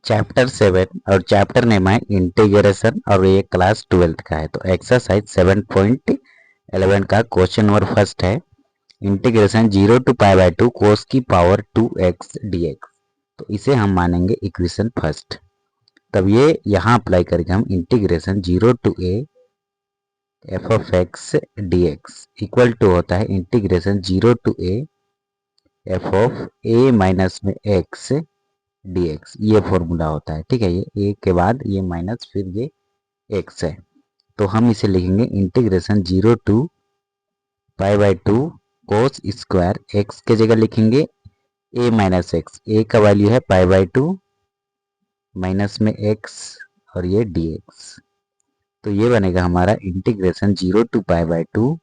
Chapter 7 और chapter name है integration और ये क्लास 12th का है। तो एक्सरसाइज 7.11 का क्वेश्चन नंबर फर्स्ट है इंटीग्रेशन 0 to पाई बाय 2 कोस की पावर 2x dx। तो इसे हम मानेंगे इक्वेशन फर्स्ट। तब ये यहाँ अप्लाई करके हम integration 0 to a f of x d x equal to होता है integration 0 to a f of a minus में एक्स dx। ये फॉर्मूला होता है, ठीक है। ये ए के बाद ये माइनस फिर ये x है। तो हम इसे लिखेंगे integration 0 to pi by 2 cos square x के जगह लिखेंगे a माइनस एक्स। ए का वैल्यू है पाई बाय 2 माइनस में x और ये dx। तो ये बनेगा हमारा इंटीग्रेशन 0 to पाई बाय 2।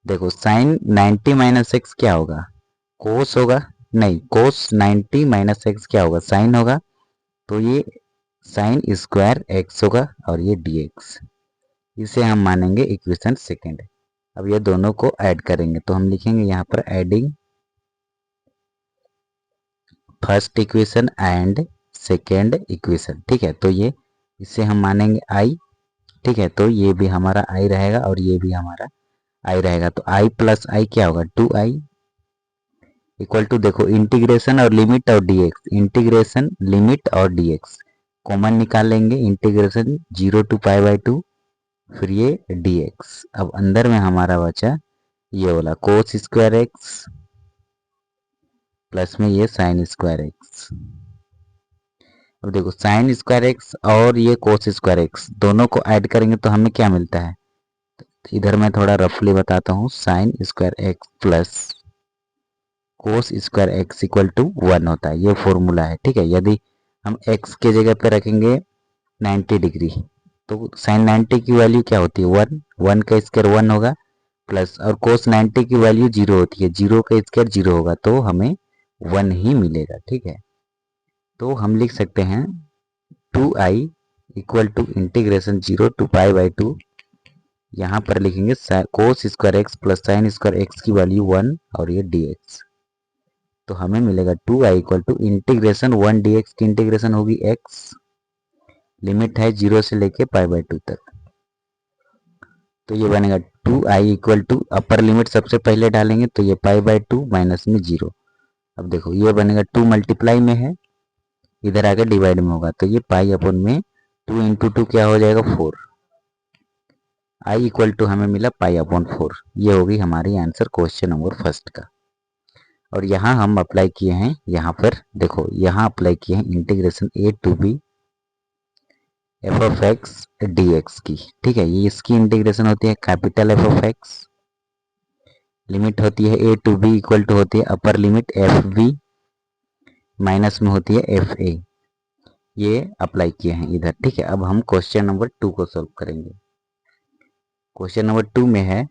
देखो साइन 90 माइनस एक्स क्या होगा, कोस होगा, नहीं कोस 90 माइनस एक्स क्या होगा, साइन होगा। तो ये साइन स्क्वायर एक्स होगा और ये dx। इसे हम मानेंगे इक्वेशन सेकेंड। अब ये दोनों को ऐड करेंगे तो हम लिखेंगे यहाँ पर adding first equation and second equation, ठीक है। तो ये इसे हम मानेंगे i, ठीक है। तो ये भी हमारा i रहेगा और ये भी हमारा i रहेगा। तो i प्लस i क्या होगा 2i इक्वल टू, देखो इंटीग्रेशन और लिमिट और dx, इंटीग्रेशन लिमिट और dx कॉमन निकाल लेंगे। इंटीग्रेशन 0 to पाई बाय 2 फिर ये dx। अब अंदर में हमारा बचा ये वाला कोस स्क्वायर एक्स प्लस में ये साइन स्क्वायर एक्स। अब देखो साइन स्क्वायर एक्स और ये कोस स्क्वायर एक्स दोनों को ऐड करेंगे तो हमें क्या मिलता है, तो इधर मैं थोड़ा रफली बताता हूँ। Sine square x plus cos square x equal to 1 होता है, ये फॉर्मूला है, ठीक है। यदि हम x के जगह पे रखेंगे 90 डिग्री तो साइन 90 की वैल्यू क्या होती है 1, 1 का स्क्वायर 1 होगा प्लस, और कोस 90 की वैल्यू 0 होती है, 0 का स्क्वायर 0 होगा तो हमें 1 ही मिलेगा, ठीक है। तो हम लिख सकते हैं 2i equal to integration 0 to pi by 2। यहाँ पर लिखेंगे cos square x plus sine square x की वैल्यू 1 और ये dx। तो हमें मिलेगा 2i equal to integration 1 dx की इंटीग्रेशन होगी x, लिमिट है 0 से लेके पाई बाय 2 तक। तो ये बनेगा 2i equal to, upper limit सबसे पहले डालेंगे तो ये पाई बाय 2 माइनस में 0। अब देखो ये बनेगा 2 मल्टीप्लाई में है, इधर आके डिवाइड में होगा तो ये पाई अपन में 2 इंटू 2 क्या हो जाएगा 4। आई इक्वल टू हमें मिला पाई अपॉन 4। ये होगी हमारी आंसर क्वेश्चन नंबर फर्स्ट का। और यहाँ हम अप्लाई किए हैं, यहाँ पर देखो यहाँ अप्लाई किए हैं integration a to b f of x d x की, ठीक है। ये इसकी इंटीग्रेशन होती है capital f of x, limit होती है a to b equal to होती है upper limit f b minus में होती है एफ ए। ये अप्लाई किए हैं इधर, ठीक है। अब हम क्वेश्चन नंबर 2 को सॉल्व करेंगे। क्वेश्चन नंबर 2 में है,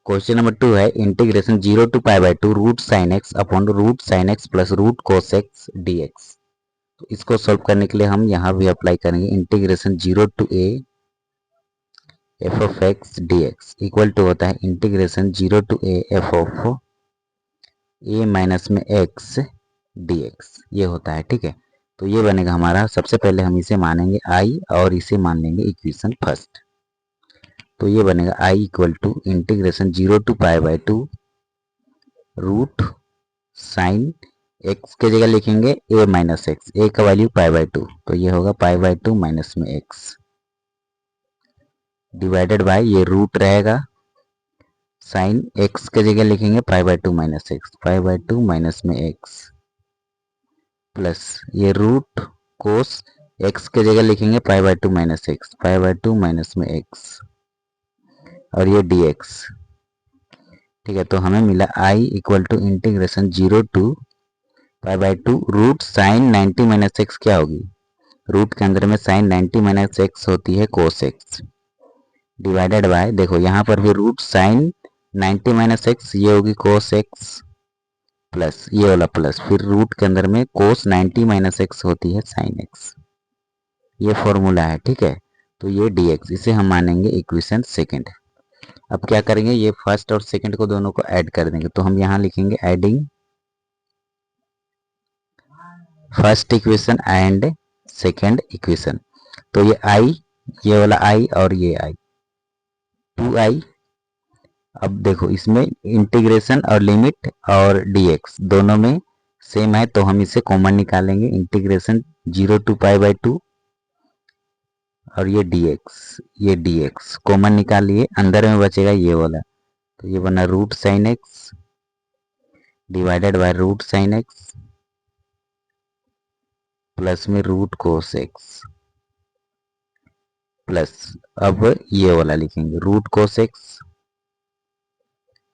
क्वेश्चन नंबर 2 है integration 0 to pi by 2 root sine x upon root sine x plus root cos x d x. तो इसको सॉल्व करने के लिए हम यहाँ भी अप्लाई करेंगे integration 0 to a f of x d x equal to होता है integration 0 to a f of a minus में एक्स डी एक्स, ये होता है, ठीक है। तो ये बनेगा हमारा, सबसे पहले हम इसे मानेंगे i और इसे मान लेंगे इक्वेशन फर्स्ट। तो ये बनेगा i equal to integration 0 to pi by 2 root sine x के जगह लिखेंगे a माइनस एक्स, ए का वैल्यू पाई बाय 2 तो ये होगा पाई बाय 2 माइनस में एक्स डिवाइडेड बाय ये रूट रहेगा, साइन एक्स के जगह लिखेंगे pi by 2 minus x, pi by 2 minus में एक्स प्लस ये रूट कोस एक्स के जगह लिखेंगे pi by 2 minus x, pi by 2 minus में एक्स और ये dx, ठीक है। तो हमें मिला i equal to integration 0 to pi by 2 root sine 90 minus x क्या होगी, रूट के अंदर में साइन 90 माइनस एक्स होती है कोस एक्स डिवाइडेड बाय, देखो यहाँ पर भी रूट साइन 90 माइनस एक्स ये होगी कोस एक्स प्लस ये वाला प्लस, फिर रूट के अंदर में कोस 90 माइनस एक्स होती है साइन एक्स, ये फॉर्मूला है, ठीक है। तो ये dx, इसे हम मानेंगे इक्वेशन सेकेंड। अब क्या करेंगे, ये फर्स्ट और सेकंड को दोनों को ऐड कर देंगे। तो हम यहाँ लिखेंगे adding first equation and second equation. तो ये आई, ये वाला आई और ये आई, 2i। अब देखो इसमें इंटीग्रेशन और लिमिट और dx दोनों में सेम है, तो हम इसे कॉमन निकालेंगे। इंटीग्रेशन 0 to पाई बाई 2 और ये dx कॉमन निकालिए, अंदर में बचेगा ये वाला, तो ये बना root sine x divided by root sine x plus में रूट कोस एक्स प्लस, अब ये वाला लिखेंगे root cos x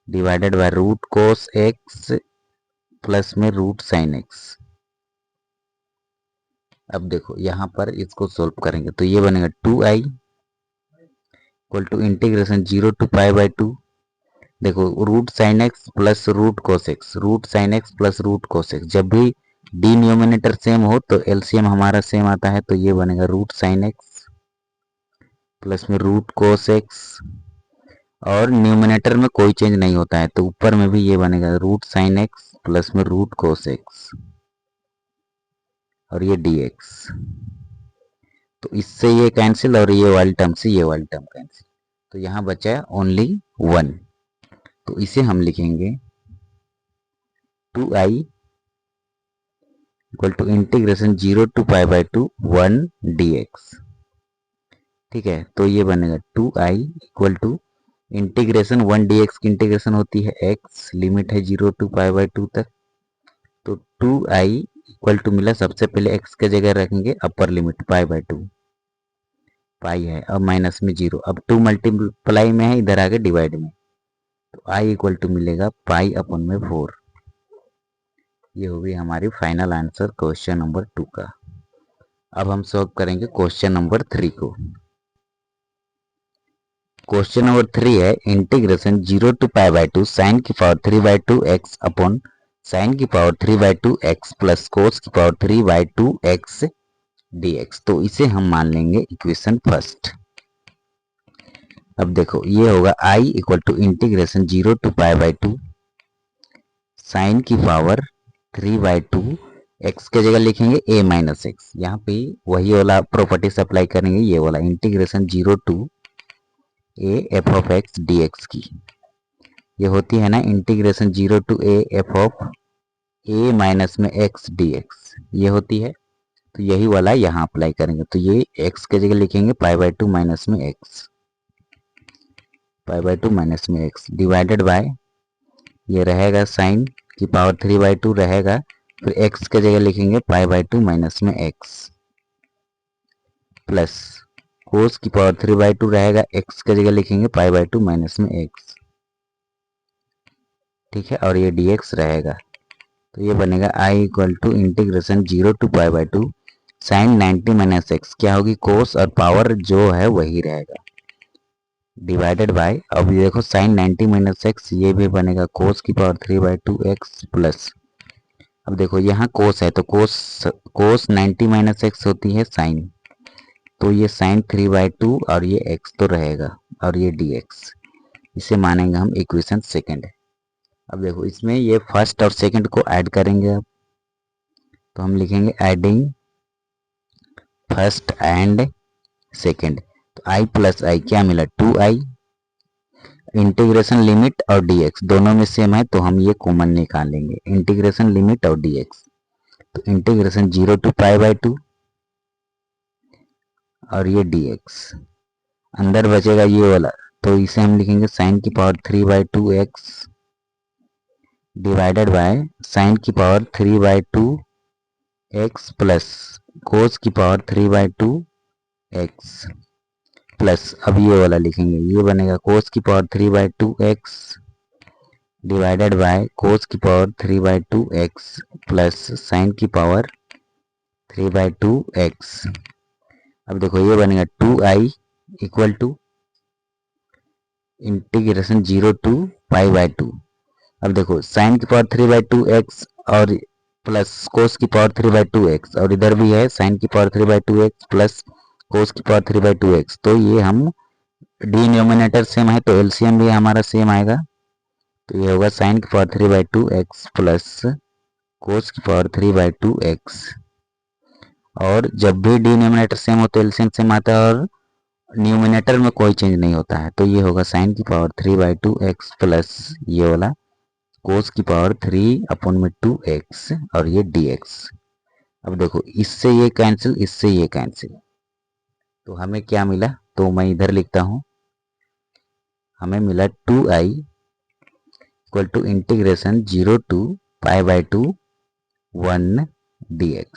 divided by root cos x plus में रूट साइन एक्स। अब देखो यहाँ पर इसको सोल्व करेंगे तो ये बनेगा 2i equal to integration 0 to pi by 2। देखो root sine x plus root cos x, root sine x plus root cos x, जब भी डिनोमिनेटर सेम हो तो एलसीएम हमारा सेम आता है, तो ये बनेगा रूट साइन एक्स प्लस में रूट कोस एक्स, और न्यूमिनेटर में कोई चेंज नहीं होता है, तो ऊपर में भी ये बनेगा रूट साइन एक्स प्लस में रूट कोस एक्स और ये dx। तो इससे ये कैंसिल और ये वाली टर्म से ये वाली टर्म कैंसिल, तो यहाँ बचा ओनली 1। तो इसे हम लिखेंगे 2i equal to integration 0 to pi by 2 1 dx। ठीक है, तो ये बनेगा 2i equal to integration 1 dx की इंटीग्रेशन होती है x, लिमिट है 0 to पाई बाई 2 तक, तो 2i इक्वल टू मिला, सबसे पहले x के जगह रखेंगे अपर लिमिट पाई बाई 2, पाई है अब माइनस में 0, अब 2 मल्टीप्लाई में है, इधर आगे डिवाइड में, तो i इक्वल टू मिलेगा पाई अपन में 4। ये होगी हमारी फाइनल आंसर क्वेश्चन नंबर 2 का। अब हम सॉल्व करेंगे क्वेश्चन नंबर 3 को। क्वेश्चन नंबर 3 है integration 0 to pi by 2 sine की power 3 by 2 x upon sine की power 3 by 2 x plus cos की पावर 3 बाई 2 एक्स dx। तो इसे हम मान लेंगे इक्वेशन फर्स्ट। अब देखो ये होगा i equal to integration 0 to pi by 2 sine की पावर 3 बाई 2 एक्स के जगह लिखेंगे a माइनस एक्स, यहाँ पे वही वाला प्रॉपर्टी अप्लाई करेंगे, ये वाला integration 0 to a f of x dx की, ये होती है ना integration 0 to a f of a minus में x dx, ये होती है, तो यही वाला यहाँ अप्लाई करेंगे, तो ये x के जगह लिखेंगे पाई बाई 2 माइनस में x, पाई बाई 2 माइनस में x डिवाइडेड बाय, ये रहेगा साइन की पावर 3 बाई 2 रहेगा, फिर x के जगह लिखेंगे पाई बाई 2 माइनस में x प्लस कोस की पावर 3 बाई 2 रहेगा, x के जगह लिखेंगे पाई बाई 2 माइनस में x। ठीक है, और ये dx रहेगा, तो ये बनेगा i equal to integration 0 to pi by 2 sine 90 minus x, क्या होगी कोस और पावर जो है वही रहेगा, डिवाइडेड बाय, अब ये देखो साइन 90 माइनस एक्स, ये भी बनेगा कोस की पावर 3 बाई 2 एक्स प्लस, अब देखो यहाँ कोस है तो कोस 90 माइनस एक्स होती है साइन, तो ये साइन 3 बाई 2 और ये एक्स तो रहेगा और ये dx, इसे मानेंगे हम इक्वेशन सेकेंड। अब देखो इसमें ये फर्स्ट और सेकंड को ऐड करेंगे, अब तो हम लिखेंगे एडिंग फर्स्ट एंड सेकंड, तो i प्लस आई क्या मिला 2i, इंटीग्रेशन लिमिट और dx दोनों में सेम है, तो हम ये कॉमन निकालेंगे इंटीग्रेशन लिमिट और dx, तो इंटीग्रेशन 0 to पाई बाई 2 और ये dx, अंदर बचेगा ये वाला, तो इसे हम लिखेंगे साइन की power 3 by 2 x divided by sine की power 3 by 2 x plus cos की पावर 3 बाई 2 एक्स प्लस, अब ये वाला लिखेंगे, ये बनेगा कोस की power 3 by 2 x divided by cos की power 3 by 2 x plus sine की पावर 3 बाई 2 एक्स। अब देखो ये बनेगा 2i equal to integration 0 to pi by 2, अब देखो साइन की पावर 3 बाई 2 एक्स और प्लस कोस की पावर 3 बाई 2 एक्स, और इधर भी है साइन की power 3 by 2 x plus cos की पावर 3 बाई 2 एक्स, तो ये हम डिनोमिनेटर सेम है तो एलसीएम भी हमारा सेम आएगा, तो ये होगा साइन की power 3 by 2 x plus cos की पावर 3 बाई 2 एक्स और जब भी डिनोमिनेटर सेम हो तो एलसीएम सेम आता है और न्यूमिनेटर में कोई चेंज नहीं होता है। तो ये होगा साइन की पावर 3/2x प्लस ये वाला कोस की पावर 3/2x और ये dx। अब देखो इससे ये कैंसिल, इससे ये कैंसिल, तो हमें क्या मिला, तो मैं इधर लिखता हूँ, हमें मिला 2i equal to integration 0 to π/2 1 dx।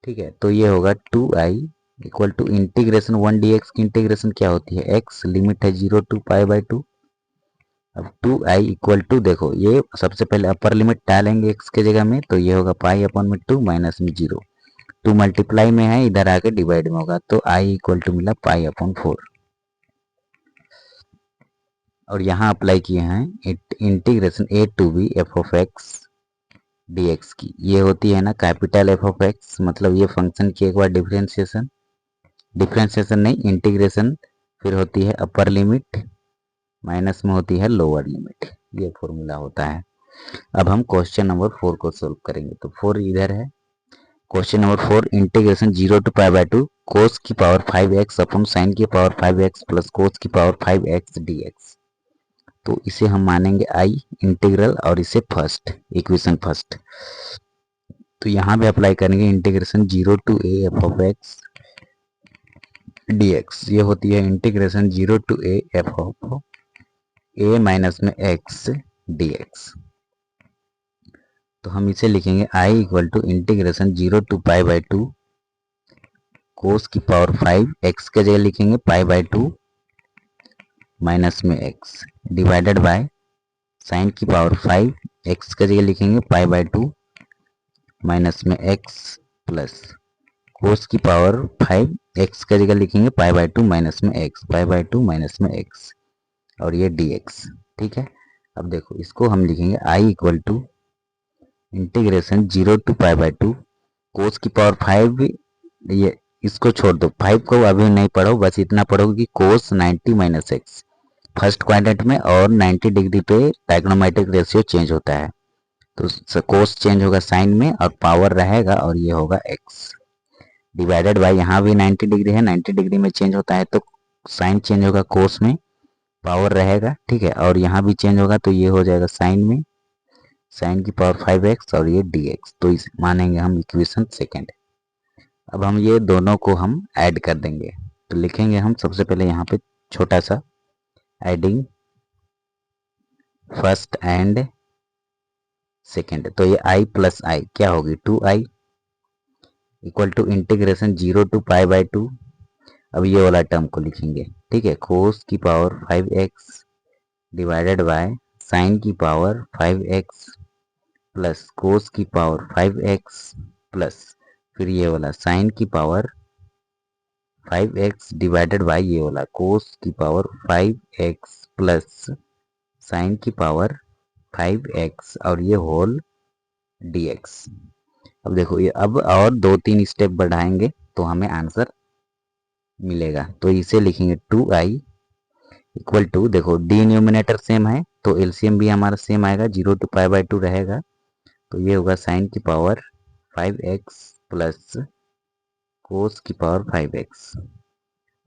ठीक है, तो ये होगा 2i equal to integration 1 dx की इंटीग्रेशन क्या होती है, x लिमिट है 0 to π/2। अब 2i इक्वल टू देखो ये सबसे पहले अपर लिमिट डालेंगे x के जगह में, तो ये होगा π/2 माइनस में 0, 2 मल्टीप्लाई में है, इधर आके डिवाइड में होगा, तो i इक्वल टू मिला π/4। और यहाँ अप्लाई किए हैं integration a to b f(x) dx की, ये होती है ना कैपिटल f(x), मतलब ये फंक्शन की एक बार डिफरेंशिएशन, डिफरेंशिएशन नहीं इंटीग्रेशन, फिर होती है अपर लिमिट माइनस में होती है लोअर लिमिट, ये फॉर्मूला होता है। अब हम क्वेश्चन नंबर 4 को सोल्व करेंगे, तो 4 इधर है। Question number 4 integration 0 to π/2 cos की पावर 5x अपन साइन की पावर 5x प्लस कोस की पावर 5x dx। तो इसे हम मानेंगे आई इंटीग्रल और इसे फर्स्ट इक्वेशन फर्स्ट। तो यहाँ पे अप्लाई करेंगे integration 0 to a f(x) dx, ये होती है integration 0 to a f(a minus में x dx। तो हम इसे लिखेंगे i equal to integration 0 to π/2 cos की पावर 5 x के जगह लिखेंगे π/2 माइनस में x डिवाइडेड बाय साइन की पावर 5 x के जगह लिखेंगे π/2 माइनस में x प्लस कोस की पावर 5 x के जगह लिखेंगे π/2 माइनस में x, π/2 माइनस में x और ये dx। ठीक है, अब देखो इसको हम लिखेंगे i equal to integration 0 to π/2 cos की पावर 5, ये इसको छोड़ दो, 5 को अभी नहीं पढ़ो, बस इतना पढ़ोगे कि कोस 90 माइनस एक्स फर्स्ट क्वाड्रेंट में और 90 डिग्री पे ट्राइगोनोमेट्रिक रेशियो चेंज होता है, तो कोस चेंज होगा साइन में और पावर रहेगा और ये होगा x डिवाइडेड बाय, यहाँ भी 90 डिग्री है, 90 डिग्री में चेंज होता है तो साइन चेंज होगा कोस में, पावर रहेगा। ठीक है, और यहाँ भी चेंज होगा तो ये हो जाएगा साइन में साइन की पावर 5x और ये dx। तो इस मानेंगे हम इक्वेशन सेकेंड। अब हम ये दोनों को हम ऐड कर देंगे, तो लिखेंगे हम सबसे पहले यहाँ पे छोटा सा एडिंग फर्स्ट एंड सेकेंड, तो ये i प्लस i क्या होगी 2i equal to integration 0 to π/2। अब ये वाला टर्म को लिखेंगे, ठीक है, कोस की power 5x divided by sine की पावर 5x प्लस कोस की पावर 5x प्लस फिर ये वाला साइन की पावर 5x डिवाइडेड बाय ये वाला कोस की पावर 5x प्लस साइन की पावर 5x और ये होल dx। अब देखो ये अब और 2-3 स्टेप बढ़ाएंगे तो हमें आंसर मिलेगा, तो इसे लिखेंगे 2i इक्वल टू, देखो डिनोमिनेटर सेम है तो एलसीएम भी हमारा सेम आएगा, 0 to π/2 रहेगा, तो ये होगा साइन की पावर 5x प्लस कोस की पावर 5x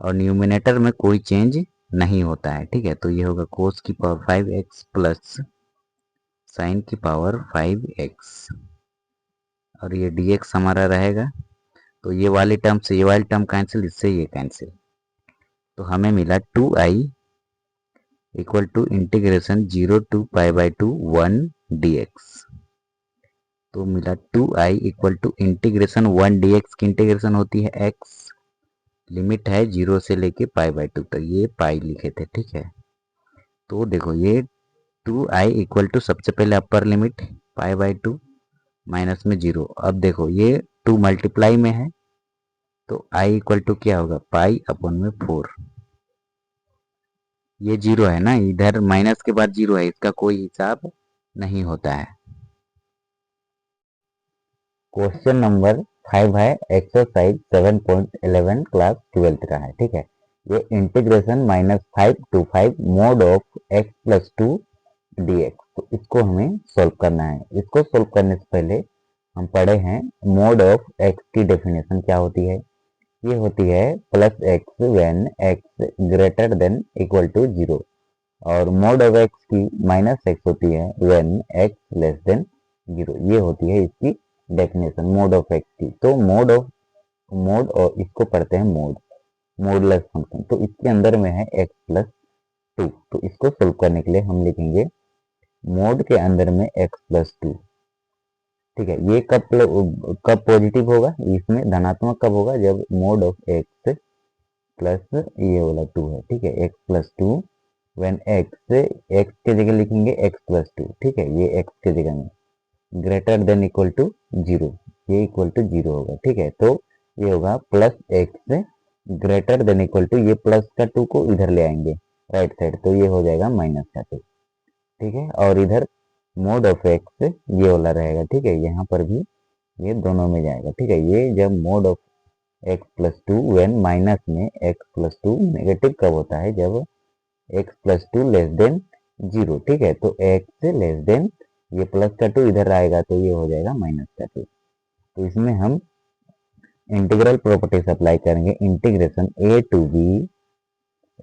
और न्यूमिनेटर में कोई चेंज नहीं होता है। ठीक है, तो ये होगा कोस की पावर 5x प्लस साइन की पावर 5x और ये dx हमारा रहेगा, तो ये वाली टर्म से ये वाली टर्म कैंसिल, इससे ये कैंसिल, तो हमें मिला 2i equal to integration 0 to π/2 1 dx। तो मिला 2i equal to integration 1 dx की इंटीग्रेशन होती है x, लिमिट है 0 से लेके π/2 तक, ये पाई लिखे थे। ठीक है, तो देखो ये 2i इक्वल टू सबसे पहले अपर लिमिट π/2 माइनस में 0, अब देखो ये 2 मल्टीप्लाई में है तो i इक्वल टू क्या होगा π/4, ये 0 है ना, इधर माइनस के बाद 0 है, इसका कोई हिसाब नहीं होता है। क्वेश्चन नंबर 5 है एक्सरसाइज 7.11 क्लास 12 का है। ठीक है, ये integration -5 to 5 mode of x plus 2 dx, तो इसको हमें सोल्व करना है। इसको सोल्व करने से पहले हम पढ़े हैं मोड ऑफ एक्स की डेफिनेशन क्या होती है, ये होती है plus x when x greater than equal to 0, और मोड ऑफ एक्स की माइनस एक्स होती है व्हेन एक्स लेस देन 0। ये होती है इसकी डेफिनेशन मोड ऑफ एक्स की। तो मोड और इसको पढ़ते हैं मोडलेस फंक्शन। तो इसके अंदर में है एक्स प्लस 2। तो इसको सोल्व करने के लिए हम लिखेंगे मोड के अंदर में एक्स प्लस 2। ठीक है, ये कब पॉजिटिव होगा, इसमें धनात्मक कब होगा, जब मोड ऑफ एक्स प्लस ये वाला 2 है। ठीक है, एक्स प्लस 2 व्हेन एक्स के जगह लिखेंगे एक्स प्लस 2। ठीक है, ये एक्स के जगह में ग्रेटर देन इक्वल टू 0, ये इक्वल टू 0 होगा। ठीक है, तो ये होगा plus x greater than equal to, ये प्लस का 2 को इधर ले आएंगे राइट साइड, तो ये हो जाएगा माइनस का 2। ठीक है, और इधर मोड ऑफ एक्स ये वाला रहेगा। ठीक है, यहाँ पर भी ये दोनों में जाएगा। ठीक है, ये जब mode of x plus 2 when minus में एक्स प्लस 2 नेगेटिव कब होता है, जब एक्स प्लस 2 लेस देन 0। ठीक है, तो एक्स लेस देन, ये प्लस का 2 इधर आएगा तो ये हो जाएगा माइनस का 2। तो इसमें हम इंटीग्रल प्रॉपर्टीज अप्लाई करेंगे। Integration a to b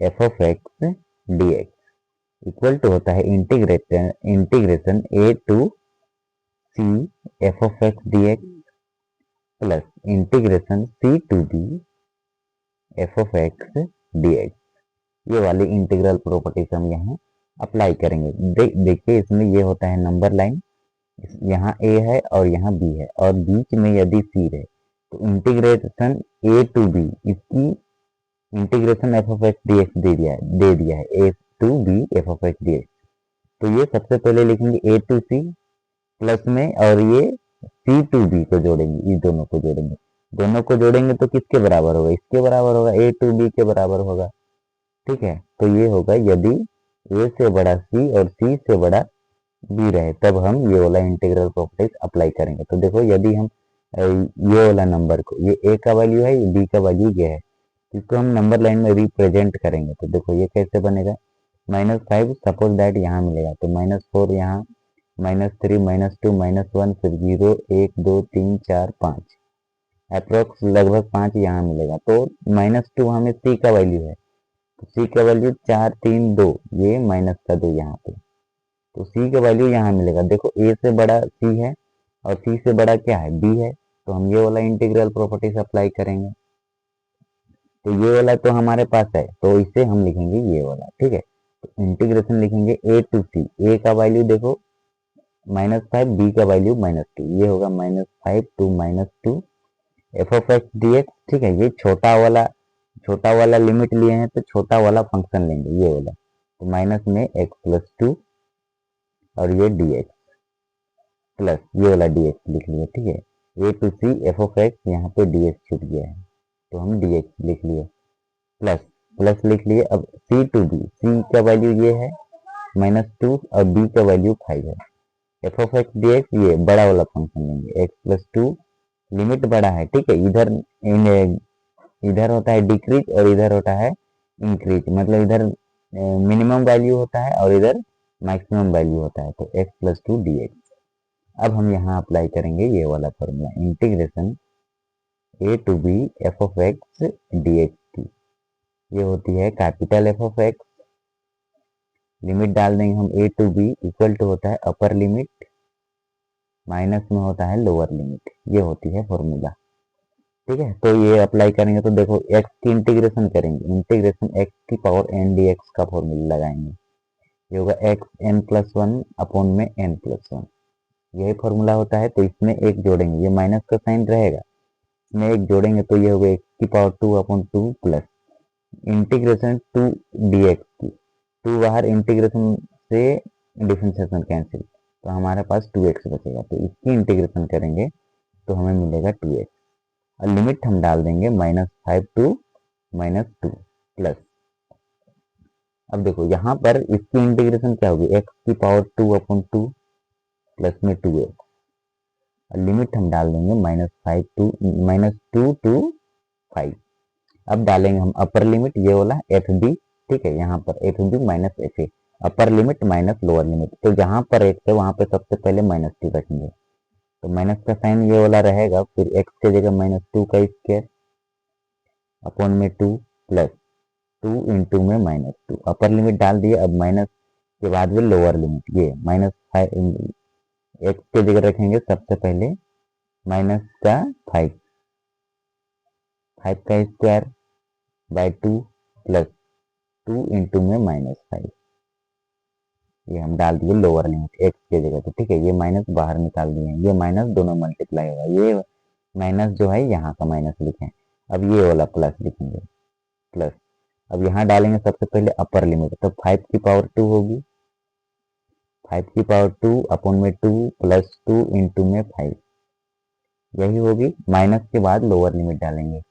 f of x d x equal to होता है integration a to c f of x d x plus integration c to b f of x d x. ये वाली integral properties हम यहाँ apply करेंगे। देखिए इसमें ये होता है नंबर लाइन, यहाँ ए है और यहाँ बी है, और बीच में यदि सी है तो इंटीग्रेशन ए टू बी, इसकी integration f of x d x दे दिया है a to b f of x d x. तो ये सबसे पहले लिखेंगे ए टू सी प्लस में, और ये सी टू बी को जोड़ेंगे, इस दोनों को जोड़ेंगे। दोनों को जोड़ेंगे तो किसके बराबर होगा, इसके बराबर होगा, ए टू बी के बराबर होगा। ठीक है, तो ये होगा यदि ए से बड़ा सी और सी से बड़ा बी रहे, तब हम ये वाला इंटीग्रल प्रॉपर्टीज अप्लाई करेंगे। तो देखो यदि हम ये वाला नंबर को, ये ए का वैल्यू है, ये बी का वैल्यू ये है, इसको हम नंबर लाइन में रिप्रेजेंट करेंगे। तो देखो ये कैसे बनेगा, -5 सपोज दैट यहाँ मिलेगा, तो -4 यहाँ, -3 -2 -1 फिर 0 1 2 3 4 5 अप्रोक्स लगभग 5 यहाँ मिलेगा। तो -2 हमें सी का वैल्यू है, तो सी का वैल्यू 4 3 2, ये माइनस का 2 यहाँ पे, तो सी का वैल्यू यहाँ मिलेगा। देखो ए से बड़ा सी है और सी से बड़ा क्या है, बी है, तो हम ये वाला इंटीग्रल प्रॉपर्टीज अप्लाई करेंगे। तो ये वाला तो हमारे पास है, तो इसे हम लिखेंगे ये वाला। ठीक है, तो इंटीग्रेशन लिखेंगे ए टू सी, ए का वैल्यू देखो -5, बी का वैल्यू -2, ये होगा -5 to -2 F of x d x. ठीक है, ये छोटा वाला लिमिट लिए हैं तो छोटा वाला फंक्शन लेंगे, ये वाला, तो माइनस में एक्स प्लस 2 और ये डी एक्स प्लस ये वाला डी एक्स लिख लिया। ठीक है, a to c f of x, यहाँ पे डी एक्स छूट गया है तो हम डी एक्स लिख लिए, प्लस लिख लिए। अब सी टू बी, सी का वैल्यू ये है -2 और बी का वैल्यू 5 है। F of x d x, ये बड़ा वाला फंक्शन लेंगे, एक्स प्लस 2 लिमिट बड़ा है। ठीक है, इधर होता है डिक्रीज और इधर होता है इंक्रीज, मतलब इधर मिनिमम वैल्यू होता है और इधर मैक्सिमम वैल्यू होता है, तो x प्लस 2 डी एक्स। अब हम यहाँ अप्लाई करेंगे ये वाला formula, integration a to b f of x d x की, ये होती है capital f of x, limit डाल देंगे हम a to b equal to होता है अपर लिमिट माइनस में होता है लोअर लिमिट, ये होती है फॉर्मूला। ठीक है, तो ये अप्लाई करेंगे तो देखो x की इंटीग्रेशन करेंगे, इंटीग्रेशन x की पावर n डी एक्स का फॉर्मूला लगाएंगे, ये होगा एक्स n प्लस 1 अपॉन में n प्लस 1, यही फॉर्मूला होता है। तो इसमें एक जोड़ेंगे, ये माइनस का साइन रहेगा, इसमें एक जोड़ेंगे तो ये होगा एक्स की power 2 upon 2 plus integration 2 D x की, 2 बाहर इंटीग्रेशन से डिफरेंशिएशन कैंसिल, तो हमारे पास 2x बचेगा, तो इसकी इंटीग्रेशन करेंगे तो हमें मिलेगा 2x, और लिमिट हम डाल देंगे -5 to -2 प्लस। अब देखो यहाँ पर इसकी इंटीग्रेशन क्या होगी, x की पावर 2 अपॉन 2 प्लस में 2x, और लिमिट हम डाल देंगे -2 to 5। अब डालेंगे हम अपर लिमिट, ये वाला एफ बी। ठीक है, यहाँ पर f b minus f a, upper limit minus lower limit, तो जहाँ पर x है वहाँ पे सबसे पहले -2 रखेंगे, तो माइनस का साइन ये वाला रहेगा, फिर x के जगह -2 का स्क्वायर अपॉन में 2 प्लस 2 इंटू में -2, अपर लिमिट डाल दिए। अब माइनस के बाद में लोअर लिमिट, ये -5 x के जगह रखेंगे सबसे पहले माइनस का 5 का स्क्वायर बाय 2 प्लस 2 इंटू में -5, ये हम डाल दिए लोअर लिमिट x के जगह। तो ठीक है, ये माइनस बाहर निकाल दिए, ये माइनस दोनों मल्टीप्लाई होगा, ये माइनस जो है यहाँ का माइनस लिखें। अब ये वाला प्लस लिखेंगे, प्लस। अब यहाँ डालेंगे सबसे पहले अपर लिमिट, तो 5 की पावर 2 होगी, 5 की पावर 2 अपॉन में 2 प्लस 2 इंटू में 5, यही होगी। माइनस के बाद लोअर लिमिट डालेंगे।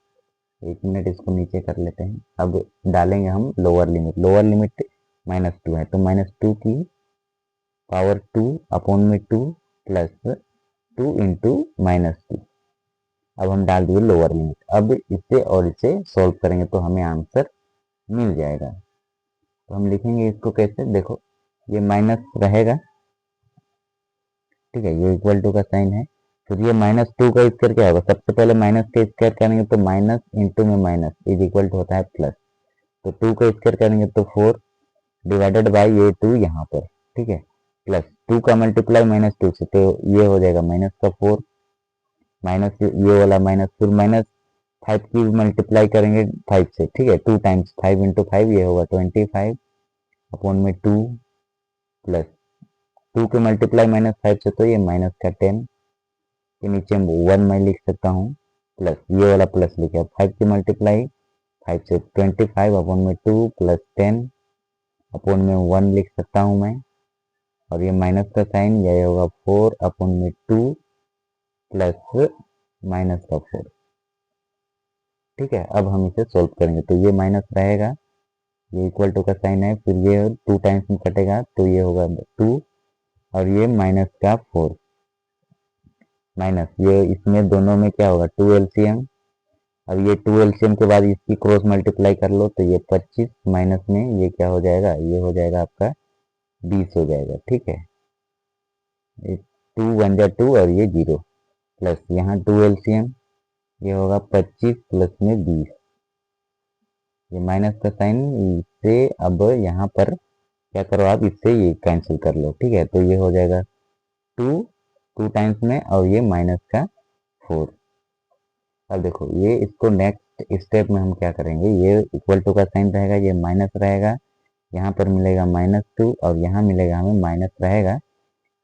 एक मिनट इसको नीचे कर लेते हैं। अब डालेंगे हम लोअर लिमिट, लोअर लिमिट -2 है, तो -2 की पावर 2 अपॉन में 2 प्लस 2 इंटू -2। अब हम डाल दिए लोअर लिमिट। अब इसे और इसे सॉल्व करेंगे तो हमें आंसर मिल जाएगा। तो हम लिखेंगे इसको कैसे, देखो ये माइनस रहेगा, ठीक है, ये इक्वल टू का साइन है। फिर ये -2 का स्क्वायर क्या होगा, सबसे पहले माइनस का स्क्वायर करेंगे तो माइनस इंटू में माइनस इज इक्वल टू होता है प्लस, तो 2 का स्क्वायर करेंगे तो 4 डिवाइडेड बाय ये 2 यहाँ पर, ठीक है, प्लस 2 का मल्टीप्लाई -2 से, तो ये हो जाएगा माइनस का 4 माइनस ये वाला माइनस, फिर -5 की मल्टीप्लाई करेंगे 5 से, ठीक है, 2 टाइम्स 5 इंटू 5 ये होगा 25 अपॉन में 2 प्लस 2 के मल्टीप्लाई -5 से, तो ये माइनस का 10 के नीचे 1 मैं लिख सकता हूँ, प्लस ये वाला प्लस लिखे। अब 5 की मल्टीप्लाई 5 से 25 अपॉन में 2 प्लस 10 अपॉन में 1 लिख सकता हूँ मैं, और ये माइनस का साइन, यही होगा 4 अपॉन में 2 प्लस माइनस का 4, ठीक है। अब हम इसे सोल्व करेंगे तो ये माइनस रहेगा, ये इक्वल टू का साइन है, फिर ये 2 टाइम्स में कटेगा तो ये होगा 2, और ये माइनस का 4 माइनस ये, इसमें दोनों में क्या होगा 2 एलसीएम। अब ये 2 एलसीएम के बाद इसकी क्रॉस मल्टीप्लाई कर लो तो ये 25 माइनस में ये क्या हो जाएगा, ये हो जाएगा आपका 20 हो जाएगा, ठीक है। 2 1 जा 2 और ये 0 प्लस यहाँ 2 एलसीएम, ये होगा 25 प्लस में 20, ये माइनस का साइन इससे। अब यहाँ पर क्या करो आप, इससे ये कैंसिल कर लो, ठीक है, तो ये हो जाएगा 2 टाइम्स में, और ये माइनस का 4। अब देखो ये इसको नेक्स्ट स्टेप में हम क्या करेंगे, ये इक्वल टू का साइन रहेगा, ये माइनस रहेगा, यहाँ पर मिलेगा -2 और यहाँ मिलेगा हमें माइनस रहेगा।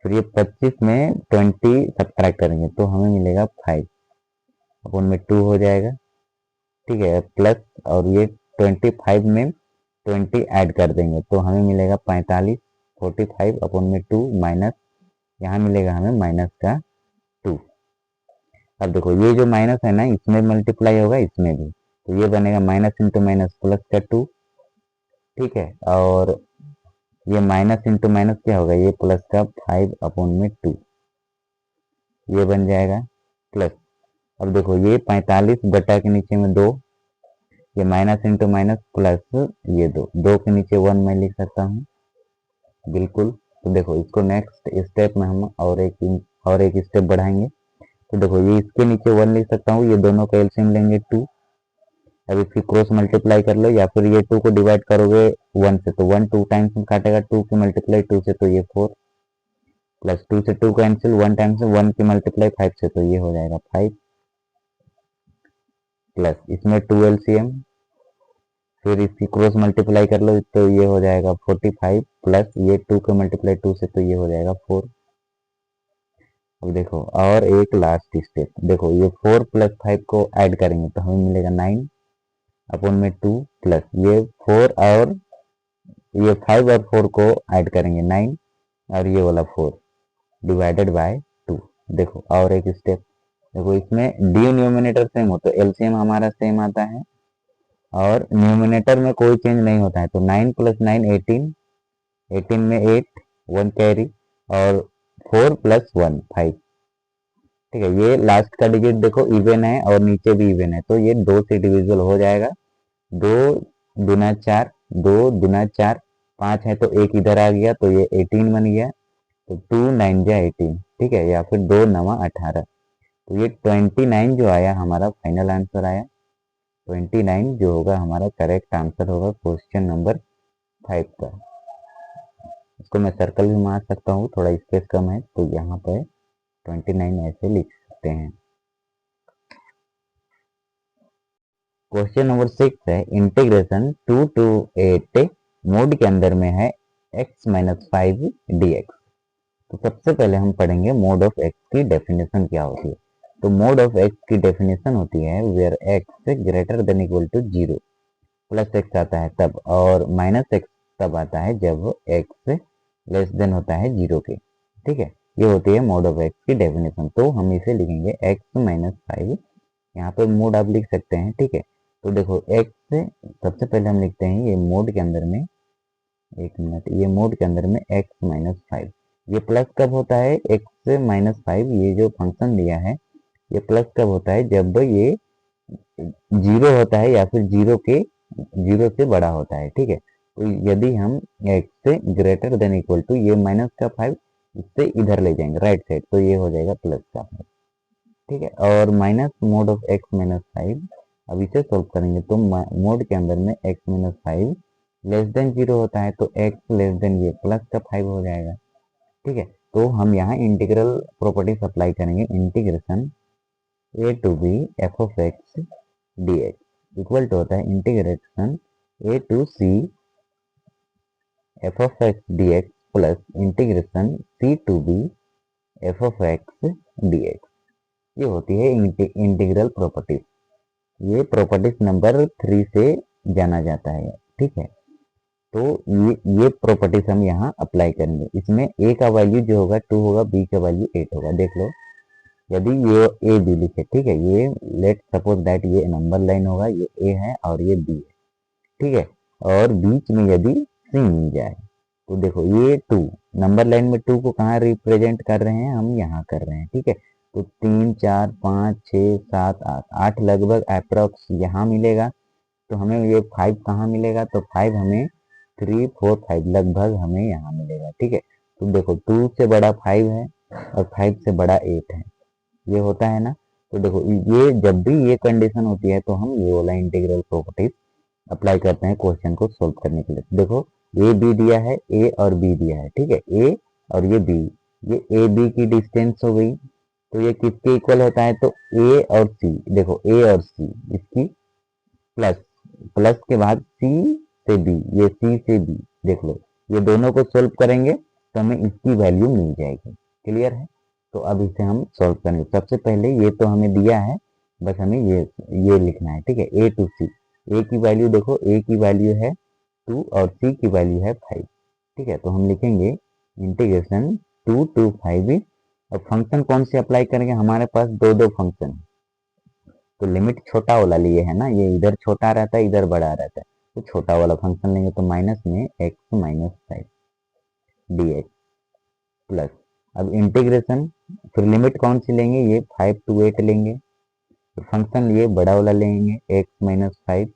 फिर ये 25 में 20 सब्ट्रैक्ट करेंगे तो हमें मिलेगा 5 अपॉन में 2 हो जाएगा, ठीक है, प्लस, और ये 25 में 20 ऐड कर देंगे तो हमें मिलेगा 45, 45 अपॉन में 2 माइनस, यहाँ मिलेगा हमें माइनस का 2। अब देखो ये जो माइनस है ना, इसमें मल्टीप्लाई होगा इसमें भी, तो ये बनेगा माइनस इंटू माइनस प्लस का 2, ठीक है, और ये माइनस इंटू माइनस क्या होगा, ये प्लस का 5 अपॉन में 2, ये बन जाएगा प्लस। अब देखो ये 45 बटा के नीचे में 2, ये माइनस इंटू माइनस प्लस ये 2 के नीचे 1 मैं लिख सकता हूँ, बिल्कुल। तो देखो इसको नेक्स्ट स्टेप में हम और एक स्टेप बढ़ाएंगे, तो देखो ये इसके नीचे 1 लिख सकता हूँ, ये दोनों का एलसीएम लेंगे 2, अब इसकी क्रॉस मल्टीप्लाई कर लो, या फिर ये 2 को डिवाइड करोगे 1 से, तो 1 2 टाइम्स में काटेगा, 2 की मल्टीप्लाई 2 से तो ये 4, प्लस 2 से 2 कैंसिल, 1 टाइम्स में 1 की मल्टीप्लाई 5 से तो ये हो जाएगा 5, प्लस इसमें 2 एलसीएम, फिर इसकी क्रॉस मल्टीप्लाई कर लो तो ये हो जाएगा 45, प्लस ये 2 के मल्टीप्लाई 2 से तो ये हो जाएगा 4। अब देखो और एक लास्ट स्टेप, देखो ये 4 प्लस 5 को ऐड करेंगे तो हमें मिलेगा 9 अपॉन में 2, प्लस ये 4 और ये 5 और 4 को ऐड करेंगे 9, और ये वाला 4 डिवाइडेड बाय 2। देखो और एक स्टेप, देखो इसमें डिनोमिनेटर सेम हो तो एलसीएम हमारा सेम आता है, और न्यूमिनेटर में कोई चेंज नहीं होता है, तो 9 प्लस 9 18, 18 में 8 1 कैरी, और 4 प्लस 1 5, ठीक है। ये लास्ट का डिजिट देखो इवन है और नीचे भी इवन है, तो ये 2 से डिविजिबल हो जाएगा, 2 दूना 4, 2 दूना 4, 5 है तो एक इधर आ गया तो ये 18 बन गया, तो 2 9 जा 18, ठीक है, या फिर 2 9 18। तो ये 29 जो आया हमारा फाइनल आंसर आया। 29 जो होगा हमारा करेक्ट आंसर होगा क्वेश्चन नंबर 5 का। इसको मैं सर्कल भी मार सकता हूँ, थोड़ा स्पेस कम है तो यहाँ पर 29 ऐसे लिख सकते हैं। क्वेश्चन नंबर 6 है इंटीग्रेशन 2 to 8 मोड के अंदर में है x - 5 dx। तो सबसे पहले हम पढ़ेंगे मोड ऑफ x की डेफिनेशन क्या होती है। तो मोड ऑफ x की डेफिनेशन होती है where x greater than equal to 0 plus x आता है तब, और माइनस x तब आता है जब x लेस देन होता है 0 के। ठीक है, ये होती है मोड ऑफ x की डेफिनेशन। तो हम इसे लिखेंगे x - 5, यहाँ पे मोड आप लिख सकते हैं। ठीक है, तो देखो x से सबसे पहले हम लिखते हैं ये मोड के अंदर में, एक मिनट, ये मोड के अंदर में x - 5, ये प्लस कब होता है x - 5, ये जो फंक्शन दिया है ये प्लस कब होता है जब ये 0 होता है या फिर 0 से बड़ा होता है। ठीक है, तो यदि हम x से ग्रेटर देन इक्वल टू ये माइनस का 5 इससे इधर ले जाएंगे राइट साइड, तो ये हो जाएगा प्लस का 5। ठीक है, और माइनस मोड ऑफ x - 5, अब इसे सोल्व करेंगे तो मोड के अंदर में x - 5 लेस देन 0 होता है तो x लेस देन ये प्लस का 5 हो जाएगा। ठीक है, तो हम यहाँ इंटीग्रल प्रॉपर्टीज अप्लाई करेंगे। Integration a to b f of x dx equal to होता है integration a to c f of x dx plus integration c to b f of x dx। ये होती है इंटीग्रल प्रॉपर्टीज। ये properties number 3 से जाना जाता है। ठीक है, तो ये प्रॉपर्टीज हम यहाँ अप्लाई करेंगे। इसमें a का वैल्यू जो होगा 2 होगा, b का वैल्यू 8 होगा। देख लो, यदि ये a b लिखे, ठीक है, ये लेट सपोज दैट ये नंबर लाइन होगा, ये a है और ये b है। ठीक है, और बीच में यदि c मिल जाए तो देखो ये 2 नंबर लाइन में 2 को कहाँ रिप्रेजेंट कर रहे हैं, हम यहाँ कर रहे हैं। ठीक है, तो 3 4 5 6 7 8 लगभग अप्रोक्स यहाँ मिलेगा। तो हमें ये 5 कहाँ मिलेगा, तो 5 हमें 3 4 5 लगभग हमें यहाँ मिलेगा। ठीक है, तो देखो 2 से बड़ा 5 है और 5 से बड़ा 8 है, ये होता है ना। तो देखो ये जब भी ये कंडीशन होती है तो हम ये वाला इंटीग्रल प्रॉपर्टीज अप्लाई करते हैं क्वेश्चन को सोल्व करने के लिए। देखो ए बी दिया है, ए और बी दिया है। ठीक है, ए और ये बी, ये ए बी की डिस्टेंस हो गई, तो ये किसके इक्वल होता है, तो ए और सी। देखो ए और सी इसकी प्लस, प्लस के बाद सी से बी, ये सी से बी, देख लो ये दोनों को सोल्व करेंगे तो हमें इसकी वैल्यू मिल जाएगी। क्लियर है, तो अब इसे हम सोल्व करेंगे। सबसे पहले ये तो हमें दिया है, बस हमें ये लिखना है। ठीक है, ए टू सी, ए की वैल्यू देखो, ए की वैल्यू है 2 और सी की वैल्यू है 5। ठीक है, तो हम लिखेंगे इंटीग्रेशन 2 to 5। और फंक्शन कौन से अप्लाई करेंगे, हमारे पास दो फंक्शन है, तो लिमिट छोटा वाला लिए है ना, ये इधर छोटा रहता है इधर बड़ा रहता है, तो छोटा वाला फंक्शन लेंगे। तो माइनस में x - 5 dx प्लस, अब इंटीग्रेशन, फिर लिमिट कौन सी लेंगे, ये 5 to 8 लेंगे। तो फंक्शन लिए बड़ा वाला लेंगे x - 5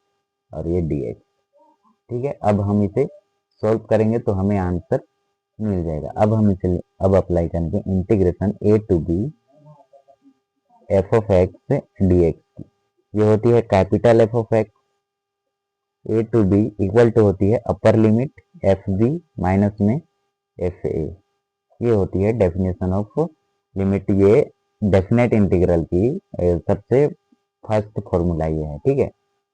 और ये dx। ठीक है, अब हम इसे सॉल्व करेंगे तो हमें आंसर मिल जाएगा। अब हम इसे अब अप्लाई करेंगे integration a to b f of x dx। ये होती है capital F of x, a to b equal to होती है upper limit f b minus में एफ ए। ये होती है डेफिनेशन ऑफ लिमिट। ये डेफिनेट इंटीग्रल की सबसे फर्स्ट फॉर्मूला ये है। ठीक है,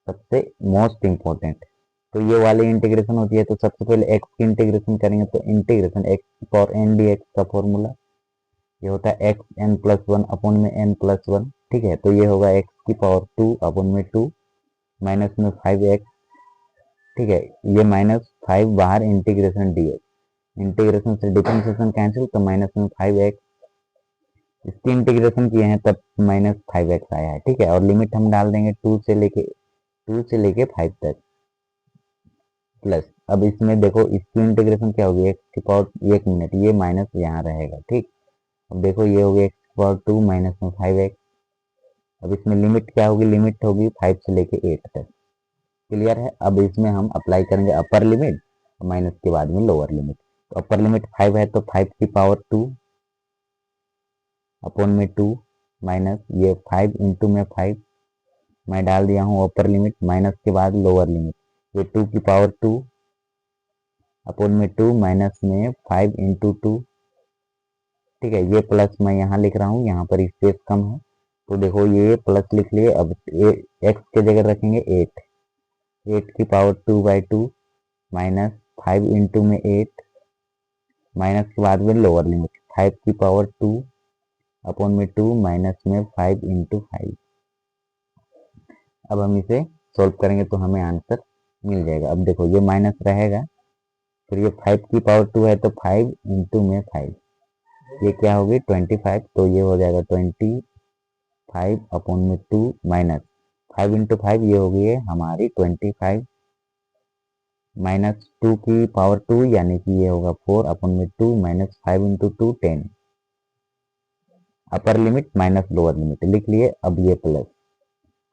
सबसे मोस्ट इंपॉर्टेंट। तो ये वाली इंटीग्रेशन होती है, तो सबसे पहले x की इंटीग्रेशन करेंगे तो integration x power n dx का फॉर्मूला ये होता है x n प्लस 1 अपॉन में n प्लस 1। ठीक है, तो ये होगा x की पावर 2 अपॉन में 2 माइनस में 5x। ठीक है, ये माइनस 5 बाहर इंटीग्रेशन dx, इंटीग्रेशन से डिफरेंशिएशन कैंसिल, तो माइनस में 5x, इसकी इंटीग्रेशन किए हैं तब माइनस 5x आया है। ठीक है, और लिमिट हम डाल देंगे 2 से लेके 5 तक प्लस। अब इसमें देखो इसकी इंटीग्रेशन क्या होगी, एक्स की पावर, एक मिनट, ये माइनस यहाँ रहेगा। ठीक, अब देखो ये होगी एक्स की पावर 2 माइनस में 5x। अब इसमें लिमिट क्या होगी, लिमिट होगी 5 से लेके 8 तक। क्लियर है, अब इसमें हम अप्लाई करेंगे अपर लिमिट, माइनस के बाद में लोअर लिमिट। तो अपर लिमिट 5 है तो 5 की पावर 2 अपॉन में 2 माइनस ये 5 इंटू में 5 मैं डाल दिया हूँ अपर लिमिट, माइनस के बाद लोअर लिमिट, ये 2 की पावर 2 अपॉन में 2 माइनस में 5 इंटू 2। ठीक है, ये प्लस मैं यहाँ लिख रहा हूँ, यहाँ पर स्पेस कम है तो देखो ये प्लस लिख लिए। अब एक्स के जगह रखेंगे 8, 8 की पावर 2/2 माइनस 5 इंटू में 8 माइनस के बाद में लोअर लिमिट 5 की पावर 2 अपॉन में 2 माइनस में 5 इंटू 5। अब हम इसे सॉल्व करेंगे तो हमें आंसर मिल जाएगा। अब देखो ये माइनस रहेगा, फिर ये 5 की पावर 2 है तो 5 इंटू में 5, ये क्या होगी 25, तो ये हो जाएगा 25 अपॉन में 2 माइनस 5 इंटू 5, ये हो गई है हमारी 25 माइनस 2 की पावर 2 यानी कि ये होगा 4 अपॉन में 2 माइनस 5 इंटू 2 10, अपर लिमिट माइनस लोअर लिमिट लिख लिए। अब ये प्लस,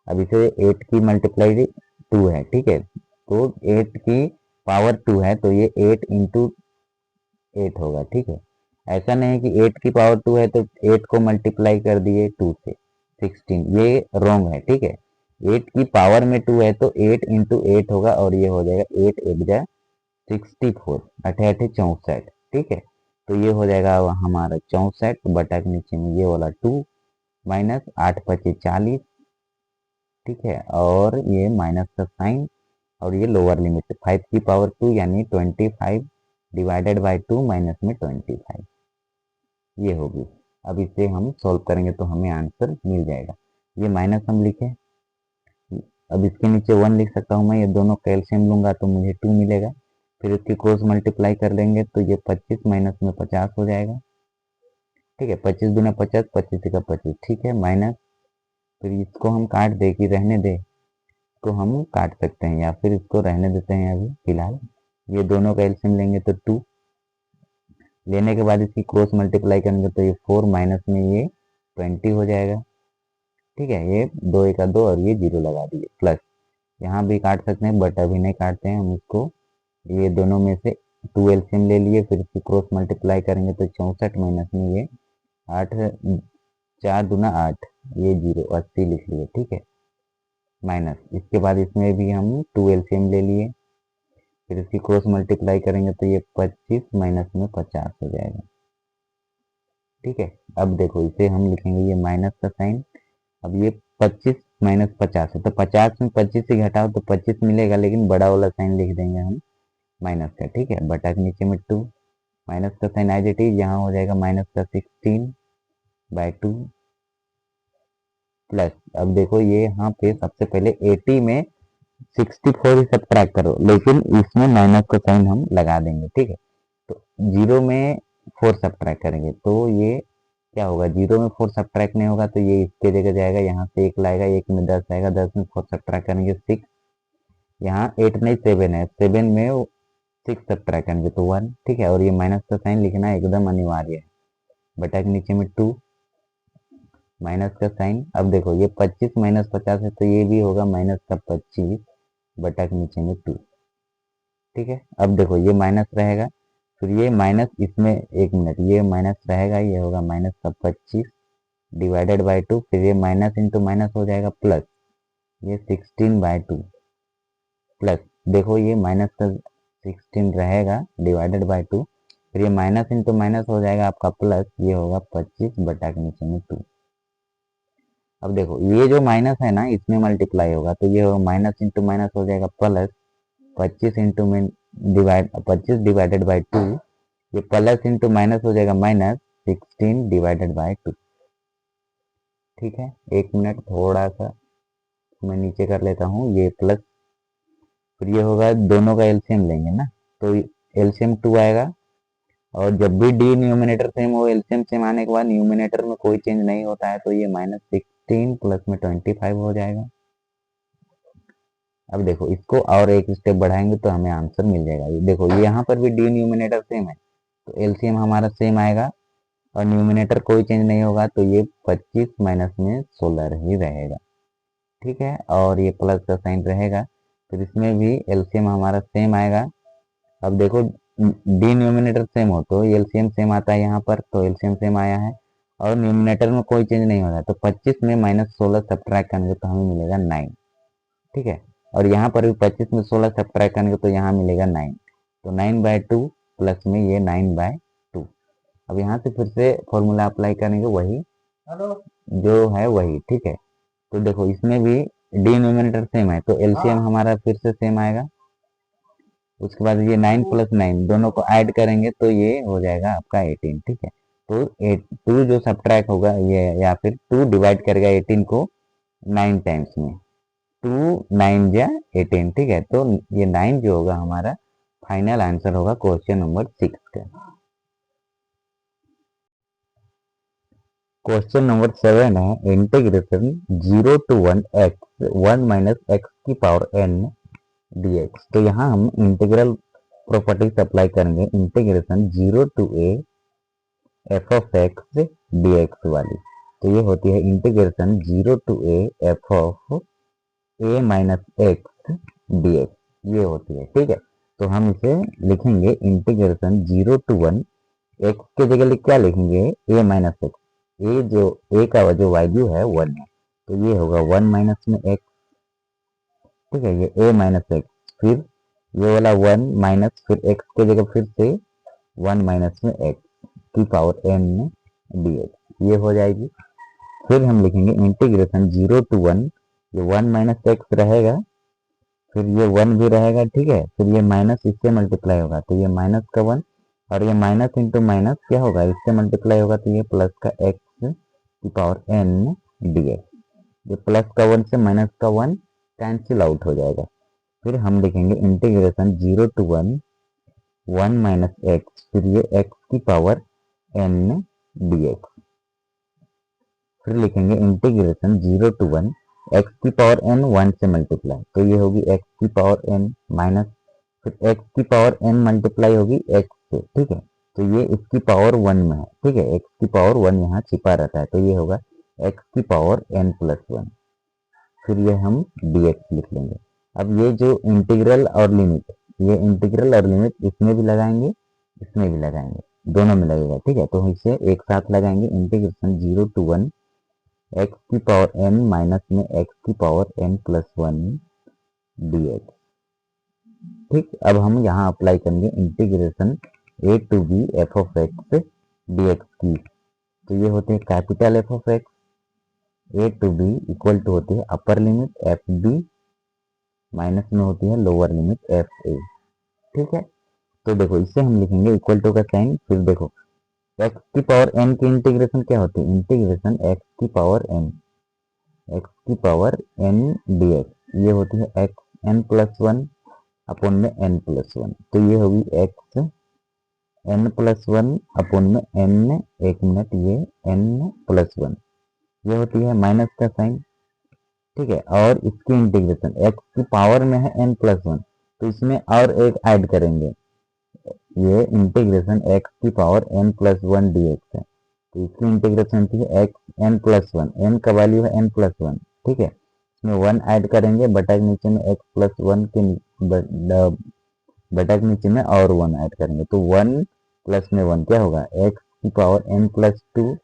अब इसे 8 की मल्टीप्लाई 2 है, ठीक है, तो 8 की पावर 2 है तो ये 8 इंटू 8 होगा। ठीक है, ऐसा नहीं है कि 8 की पावर 2 है तो 8 को मल्टीप्लाई कर दिए 2 से 16, ये रॉन्ग है। ठीक है, 8 की पावर में 2 है तो 8 इंटू 8 होगा और ये हो जाएगा 8 8 जा 64, 8 8 64। ठीक है, तो ये हो जाएगा हमारा 64 बटा के नीचे में ये वाला 2 माइनस 8 25 40। ठीक है, और ये माइनस का साइन और ये लोअर लिमिट 5 की पावर 2 यानी 25 डिवाइडेड बाई 2 माइनस में 25 ये होगी। अब इसे हम सॉल्व करेंगे तो हमें आंसर मिल जाएगा। ये माइनस हम लिखे, अब इसके नीचे 1 लिख सकता हूँ मैं, ये दोनों कैल्शियम लूंगा तो मुझे 2 मिलेगा, फिर इसकी क्रॉस मल्टीप्लाई कर लेंगे तो ये 25 माइनस में 50 हो जाएगा। ठीक है, 25 दूना 50, 25 का 25। ठीक है, माइनस, फिर इसको हम काट दे कि रहने दे, इसको हम काट सकते हैं या फिर इसको रहने देते हैं अभी फिलहाल। ये दोनों का एलसीएम लेंगे तो 2 लेने के बाद इसकी क्रॉस मल्टीप्लाई करेंगे तो ये 4 माइनस में ये 20 हो जाएगा। ठीक है, ये 2 1 का 2 और ये 0 लगा दिए, प्लस यहाँ भी काट सकते हैं बट अभी नहीं काटते हैं हम इसको। ये दोनों में से 2 एलसीएम ले लिए, फिर इसकी क्रॉस मल्टीप्लाई करेंगे तो 64 माइनस में ये 8 4 दूना 8 ये 0 80 लिख लिए। ठीक है, माइनस इसके बाद इसमें भी हम 2 एलसीएम ले लिए, फिर इसकी क्रॉस मल्टीप्लाई करेंगे तो ये 25 माइनस में 50 हो जाएगा। ठीक है, अब देखो इसे हम लिखेंगे ये माइनस का साइन, अब ये 25 माइनस 50 है तो 50 में 25 से घटाओ तो 25 मिलेगा, लेकिन बड़ा वाला साइन लिख देंगे हम माइनस का। ठीक है, बटा के नीचे में 2 माइनस का साइन एज इट इज यहाँ हो जाएगा माइनस का 16/2 प्लस, अब देखो ये यहाँ पे सबसे पहले 80 में 64 ही सब्ट्रैक्ट करो, लेकिन इसमें माइनस का साइन हम लगा देंगे। ठीक है, तो 0 में 4 सब्ट्रैक्ट करेंगे तो ये क्या होगा, 0 में 4 सब्ट्रैक्ट नहीं होगा तो ये इसके जगह जाएगा, यहाँ से 1 लाएगा, 1 में 10 आएगा, 10 में 4 सब्ट्रैक्ट करेंगे 6, यहाँ 8 नहीं 7 है, 7 में 6 सब्ट्रैक्ट करेंगे तो 1। ठीक है, और ये माइनस का साइन लिखना एकदम अनिवार्य है, बटा के नीचे में 2 माइनस का साइन। अब देखो ये 25 माइनस 50 है तो ये भी होगा माइनस का 25 बटा के नीचे में 2। ठीक है, अब देखो ये माइनस रहेगा, फिर ये माइनस इसमें 1 मिनट ये माइनस रहेगा, ये होगा माइनस का 25 डिवाइडेड बाई 2, फिर ये माइनस इंटू माइनस हो जाएगा प्लस ये 16/2 प्लस, देखो ये माइनस का 16 रहेगा डिवाइडेड बाई 2, फिर ये माइनस इंटू माइनस हो जाएगा आपका प्लस, ये होगा 25 बटा के नीचे में 2। अब देखो ये जो माइनस है ना इसमें मल्टीप्लाई होगा तो ये होगा माइनस इंटू माइनस हो जाएगा प्लस 25 इंटू में 25 डिवाइडेड बाई 2, ये प्लस इंटू माइनस हो जाएगा माइनस 16 डिवाइडेड बाई 2। ठीक है, 1 मिनट थोड़ा सा मैं नीचे कर लेता हूँ ये प्लस, फिर ये होगा दोनों का एलसीएम लेंगे ना तो एलसीएम 2 आएगा, और जब भी डी न्यूमिनेटर सेम हो एलसीएम सेम आने के बाद न्यूमिनेटर में कोई चेंज नहीं होता है तो ये माइनस 16 प्लस में 25 हो जाएगा। अब देखो इसको और एक स्टेप बढ़ाएंगे तो हमें आंसर मिल जाएगा। ये देखो ये यहाँ पर भी डी न्यूमिनेटर सेम है तो एलसीएम हमारा सेम आएगा और न्यूमिनेटर कोई चेंज नहीं होगा तो ये 25 माइनस में 16 ही रहेगा। ठीक है, और ये प्लस का साइन रहेगा, फिर इसमें भी एलसीएम हमारा सेम आएगा। अब देखो डी न्यूमिनेटर सेम हो तो एलसीएम सेम आता है यहाँ पर, तो एलसीएम सेम आया है और न्यूमिनेटर में कोई चेंज नहीं हो रहा है, तो 25 में -16 सब्ट्रैक्ट करेंगे तो हमें मिलेगा 9। ठीक है, और यहाँ पर भी 25 में 16 सब्ट्रैक्ट करेंगे तो यहाँ मिलेगा 9। तो 9/2 प्लस में ये 9/2। अब यहाँ से फिर से फॉर्मूला अप्लाई करेंगे, वही जो है वही। ठीक है, तो देखो इसमें भी डिनोमिनेटर सेम है, तो एलसीएम हमारा फिर से सेम आएगा। उसके बाद ये 9 + 9 दोनों को ऐड करेंगे तो ये हो जाएगा आपका 18। ठीक है, तो 2 जो सब्ट्रैक्ट होगा ये, या फिर 2 डिवाइड करेगा 18 को 9 टाइम्स में, 2 9 जा 18। ठीक है, तो ये 9 जो होगा हमारा फाइनल आंसर होगा क्वेश्चन नंबर 6 का। क्वेश्चन नंबर 7 है इंटीग्रेशन 0 to 1 x 1 - x की पावर n dx। तो यहाँ हम इंटीग्रल प्रॉपर्टीज अप्लाई करेंगे, integration 0 to a f of x dx वाली। तो ये होती है integration 0 to a f of a - x dx, ये होती है। ठीक है, तो हम इसे लिखेंगे इंटीग्रेशन 0 to 1 x के जगह क्या लिखेंगे, a - x। a जो a का जो वैल्यू है 1 है, तो ये होगा 1 माइनस में x। ठीक है, ये a - x, फिर ये वाला 1 माइनस, फिर x के जगह फिर से 1 माइनस में x की पावर n dx, ये हो जाएगी। फिर हम लिखेंगे इंटीग्रेशन 0 to 1, ये 1 माइनस x रहेगा, फिर ये 1 भी रहेगा। ठीक है, फिर ये माइनस इससे मल्टीप्लाई होगा, तो ये माइनस का 1, और ये माइनस इंटू माइनस क्या होगा, इससे मल्टीप्लाई होगा, तो ये प्लस का x की पावर n dx। ये प्लस का 1 से माइनस का 1 कैंसिल आउट हो जाएगा। फिर हम लिखेंगे इंटीग्रेशन 0 to 1 1 माइनस x, फिर ये x की पावर n dx। फिर लिखेंगे इंटीग्रेशन 0 to 1 x की पावर n 1 से मल्टीप्लाई, तो ये होगी x की पावर n माइनस, फिर x की पावर n मल्टीप्लाई होगी x से। ठीक है, तो ये इसकी पावर 1 में है। ठीक है, x की पावर 1 यहाँ छिपा रहता है, तो ये होगा x की पावर n + 1। फिर ये हम dx लिख लेंगे। अब ये जो इंटीग्रल और लिमिट, ये इंटीग्रल और लिमिट इसमें भी लगाएंगे, इसमें भी लगाएंगे, दोनों में लगेगा। ठीक है, तो इसे एक साथ लगाएंगे, इंटीग्रेशन 0 to 1 x की पावर n माइनस में x की पावर n + 1 dx। ठीक, अब हम यहाँ अप्लाई करेंगे integration a to b f of x dx की। तो ये होते हैं capital f of x, a to b equal to होती है upper limit f b, minus में होती है लोअर लिमिट एफ ए। ठीक है, तो देखो इसे हम लिखेंगे इक्वल टू का साइन, फिर देखो x की पावर n की इंटीग्रेशन क्या होती है, इंटीग्रेशन x की पावर n dx, ये होती है x n + 1 अपॉन में n + 1। तो ये होगी x n + 1 अपॉन में n, एक मिनट, ये n + 1, ये होती है माइनस का साइन। ठीक है, और इसकी इंटीग्रेशन x की पावर में है n + 1, तो इसमें और एक ऐड करेंगे, ये इंटीग्रेशन x की पावर n + 1 dx है, तो इसकी इंटीग्रेशन होती है x n + 1, n का वैल्यू है n + 1। ठीक है, इसमें 1 ऐड करेंगे, बटा के नीचे में x + 1 के बटा के नीचे में और 1 ऐड करेंगे, तो 1 प्लस में 1 क्या होगा, x की पावर n + 2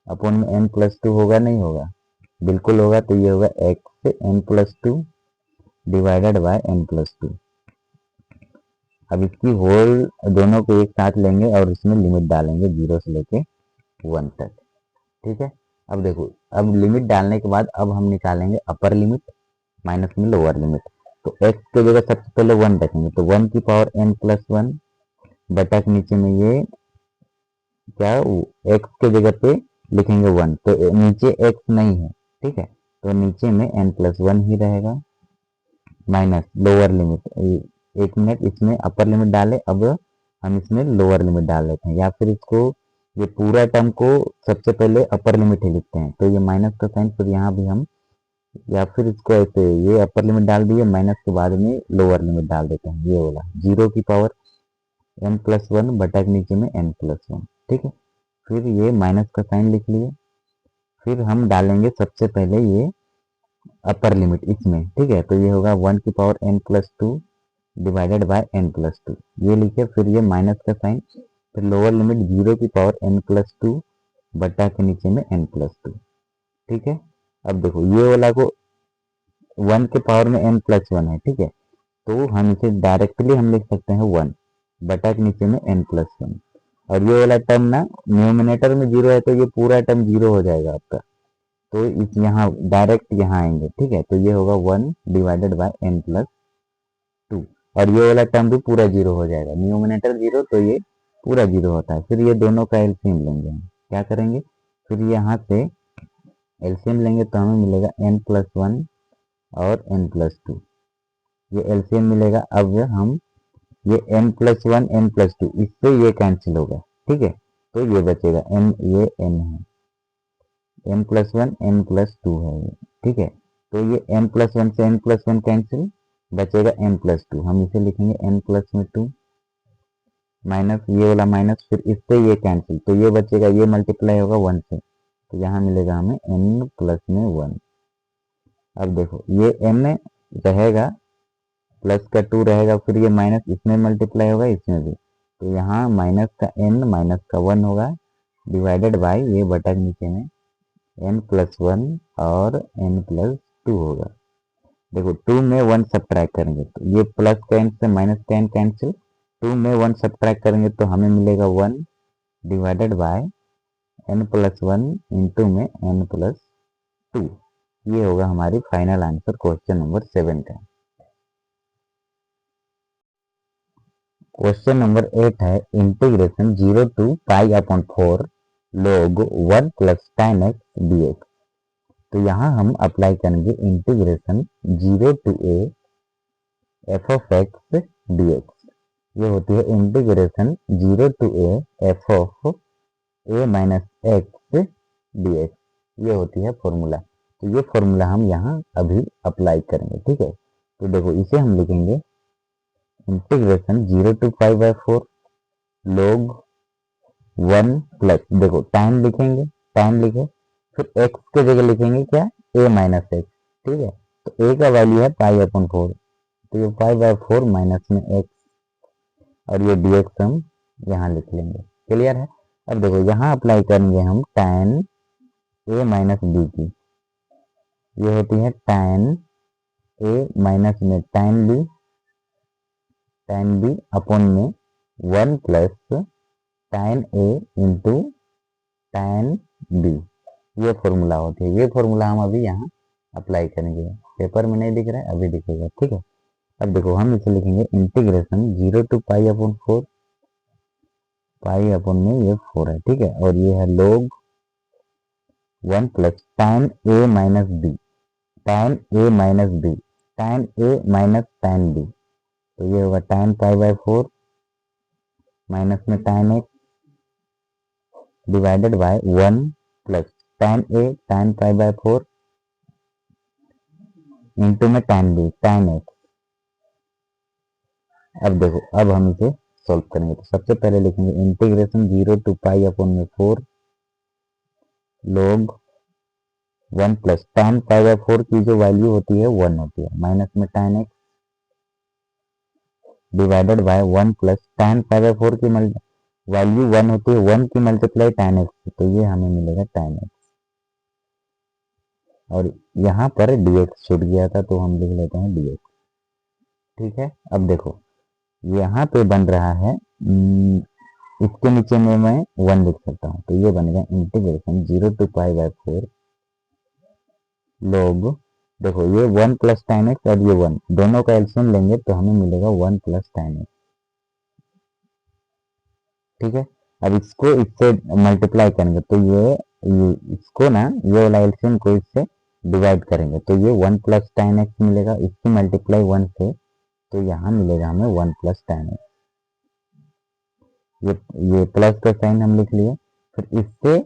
अपॉन में n + 2 होगा, नहीं होगा, बिल्कुल होगा। तो ये होगा x n + 2 divided by n + 2। अब इसकी होल दोनों को एक साथ लेंगे और इसमें लिमिट डालेंगे 0 से लेके 1 तक। ठीक है, अब देखो, अब लिमिट डालने के बाद अब हम निकालेंगे अपर लिमिट माइनस में लोअर लिमिट। तो x की जगह सबसे पहले 1 रखेंगे, तो 1 की पावर n + 1 बटा के नीचे में ये क्या, x के जगह पे लिखेंगे 1, तो नीचे x नहीं है। ठीक है, तो नीचे में n + 1 ही रहेगा, माइनस लोअर लिमिट, एक मिनट, इसमें अपर लिमिट डाले, अब हम इसमें लोअर लिमिट डाल लेते हैं, या फिर इसको ये पूरा टर्म को सबसे पहले अपर लिमिट ही लिखते हैं, तो ये माइनस का साइन, फिर यहाँ भी हम, या फिर इसको ऐसे, ये अपर लिमिट डाल दिए, माइनस के बाद में लोअर लिमिट डाल देते हैं, ये वाला 0 की पावर n + 1 बटा के नीचे में n + 1। ठीक है, फिर ये माइनस का साइन लिख लिए, फिर हम डालेंगे सबसे पहले ये अपर लिमिट इसमें। ठीक है, तो ये होगा 1 की power n + 2 divided by n + 2, ये लिखे, फिर ये माइनस का साइन, फिर लोअर लिमिट 0 की पावर n + 2 बटा के नीचे में n+2। ठीक है, अब देखो ये वाला को 1 के पावर में n+1 है। ठीक है, तो हम इसे डायरेक्टली हम लिख सकते हैं 1 बटा के नीचे में n+1। और ये वाला टर्म ना न्यूमिनेटर में 0 है तो ये पूरा टर्म 0 हो जाएगा आपका, तो इस यहाँ डायरेक्ट यहाँ आएंगे। ठीक है, तो ये होगा 1 डिवाइडेड बाय n+2 और ये वाला टर्म भी पूरा 0 हो जाएगा। न्यूमिनेटर 0 तो ये पूरा 0 होता है। फिर ये दोनों का एलसीएम लेंगे हम। क्या करेंगे, फिर यहाँ से एलसीएम लेंगे तो हमें मिलेगा n+1 और n+2, ये एलसीएम मिलेगा। अब हम ये n+1 n+2 इससे ये कैंसिल होगा। ठीक है, तो ये बचेगा n, ये n है, n+1 n+2 है ये। ठीक है, तो ये n+1 से n+1 कैंसिल, बचेगा n+2। हम इसे लिखेंगे n+2 माइनस ये वाला माइनस, फिर इससे ये कैंसिल, तो ये बचेगा, ये मल्टीप्लाई होगा 1 से, तो यहाँ मिलेगा हमें n+1। अब देखो ये n रहेगा, प्लस का 2 रहेगा, फिर ये माइनस इसमें मल्टीप्लाई होगा, इसमें भी, तो यहाँ माइनस का n माइनस का 1 होगा डिवाइडेड बाय ये बटा के नीचे में n+1 और n+2 होगा। देखो 2 में 1 सब्ट्रैक्ट करेंगे तो ये प्लस का n से माइनस का n कैंसिल, 2 में 1 सब्ट्रैक्ट करेंगे तो हमें मिलेगा 1 डिवाइडेड बाय n+1 इंटू में n+2। ये होगा हमारी फाइनल आंसर क्वेश्चन नंबर 7 का। क्वेश्चन नंबर 8 है integration 0 to π/4 log 1 plus tan x dx। तो यहाँ हम अप्लाई करेंगे integration 0 to a f of x dx। ये होती है integration 0 to a f of a minus x dx, ये होती है फॉर्मूला। तो ये फॉर्मूला हम यहाँ अभी अप्लाई करेंगे। ठीक है, तो देखो इसे हम लिखेंगे इंटीग्रेशन 0 to π/4 log 1 प्लस, देखो टाइम लिखेंगे, टाइम लिखे, फिर x के जगह लिखेंगे क्या, a माइनस x। ठीक है, तो a का वैल्यू है π/4, तो ये π/4 माइनस में x और ये dx हम यहाँ लिख लेंगे। क्लियर है। अब देखो यहाँ अप्लाई करेंगे हम tan a माइनस b की, ये होती है tan a माइनस में tan b अपॉन में 1 plus tan a into tan b, ये फॉर्मूला होती है। ये फॉर्मूला हम अभी यहाँ अप्लाई करेंगे, पेपर में नहीं दिख रहा है, अभी दिखेगा। ठीक है, अब देखो हम इसे लिखेंगे इंटीग्रेशन 0 to π/4, पाई अपन में ये 4 है। ठीक है, और ये है log 1 plus tan a minus b, tan a minus b, tan a minus tan b, तो ये होगा tan π/4 माइनस में tan x divided by 1 plus tan a tan π/4 into में tan b tan x। अब देखो अब हम इसे सॉल्व करेंगे, तो सबसे पहले लिखेंगे integration 0 to π/4 log 1 plus tan π/4 की जो वैल्यू होती है 1 होती है, माइनस में tan x divided by 1 plus tan π/4 की वैल्यू 1 होती है, 1 की मल्टीप्लाई tan x, तो ये हमें मिलेगा tan x। और यहाँ पर dx छूट गया था तो हम लिख लेते हैं dx। ठीक है, अब देखो यहाँ पे बन रहा है, इसके नीचे में मैं 1 लिख सकता हूँ, तो ये बनेगा इंटीग्रेशन 0 to π/4 log, देखो ये 1 प्लस tan x और ये 1 दोनों का एलसीएम लेंगे तो हमें मिलेगा 1 प्लस tan x। ठीक है, अब इसको इससे मल्टीप्लाई करेंगे तो ये इसको ना ये वाला एलसीएम को इससे डिवाइड करेंगे तो ये 1 प्लस tan x मिलेगा, इसकी मल्टीप्लाई 1 से, तो यहाँ मिलेगा हमें 1 प्लस tan x। ये प्लस का साइन हम लिख लिए, फिर इससे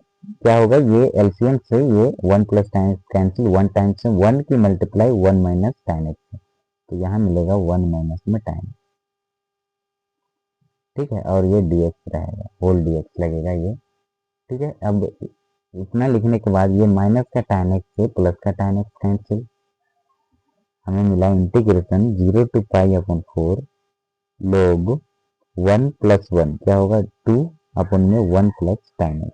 क्या होगा, ये एलसीएम से ये 1 plus tan x cancel, 1 times से 1 की मल्टीप्लाई 1 माइनस tan x, तो यहाँ मिलेगा 1 माइनस में tan x। ठीक है, और ये dx रहेगा, होल dx लगेगा ये। ठीक है, अब इतना लिखने के बाद ये माइनस का tan x से प्लस का tan x कैंसिल, हमें मिला इंटीग्रेशन 0 to π/4 log 1 प्लस 1 क्या होगा 2 अपन में 1 plus tan x।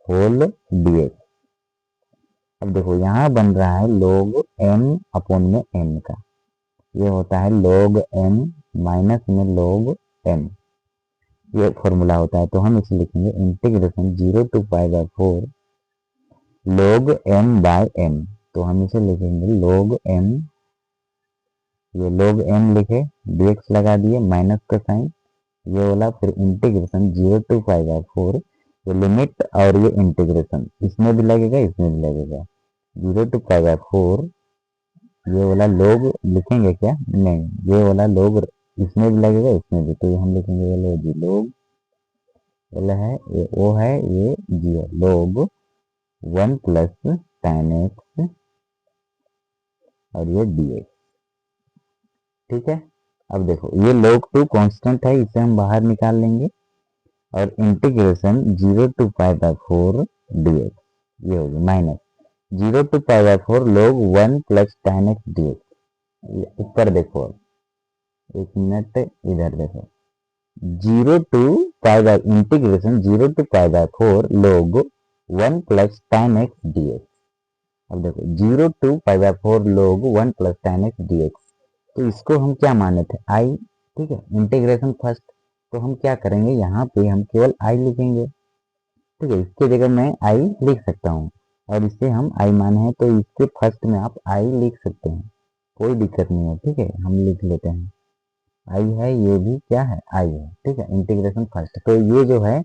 Whole dx। अब देखो यहाँ बन रहा है log m अपॉन में m का, ये होता है log m माइनस में log m, ये फॉर्मूला होता है। तो हम इसे लिखेंगे integration 0 to π/4 log m by m। तो हम इसे लिखेंगे log m, ये log m लिखे, dx लगा दिए, माइनस का साइन, ये वाला, फिर इंटीग्रेशन 0 to π/4, ये लिमिट और ये इंटीग्रेशन, इसमें भी लगेगा इसमें भी लगेगा, 0 to π/4, ये वाला log लिखेंगे क्या, नहीं, ये वाला log इसमें भी लगेगा इसमें भी, तो ये हम लिखेंगे ये लो जी log, वाला है ये ओ है, ये जी है, log 1 प्लस tan x और ये dx, ठीक है। अब देखो ये log 2 कांस्टेंट है, इसे हम बाहर निकाल लेंगे, और इंटीग्रेशन 0 to π/4 dx, ये होगी minus 0 to π/4 log 1 plus tan x dx। ऊपर देखो, एक मिनट इधर देखो, 0 to integration 0 to π/4 log 1 plus tan x dx। अब देखो 0 to π/4 log 1 plus tan x dx, तो इसको हम क्या माने थे, i, ठीक है, इंटीग्रेशन फर्स्ट, तो हम क्या करेंगे, यहाँ पे हम केवल i लिखेंगे, ठीक है, इसके जगह मैं i लिख सकता हूँ, और इसे हम i माने हैं, तो इसके फर्स्ट में आप i लिख सकते हैं, कोई दिक्कत नहीं है, ठीक है, हम लिख लेते हैं, i है, ये भी क्या है, i है, ठीक है, इंटीग्रेशन फर्स्ट, तो ये जो है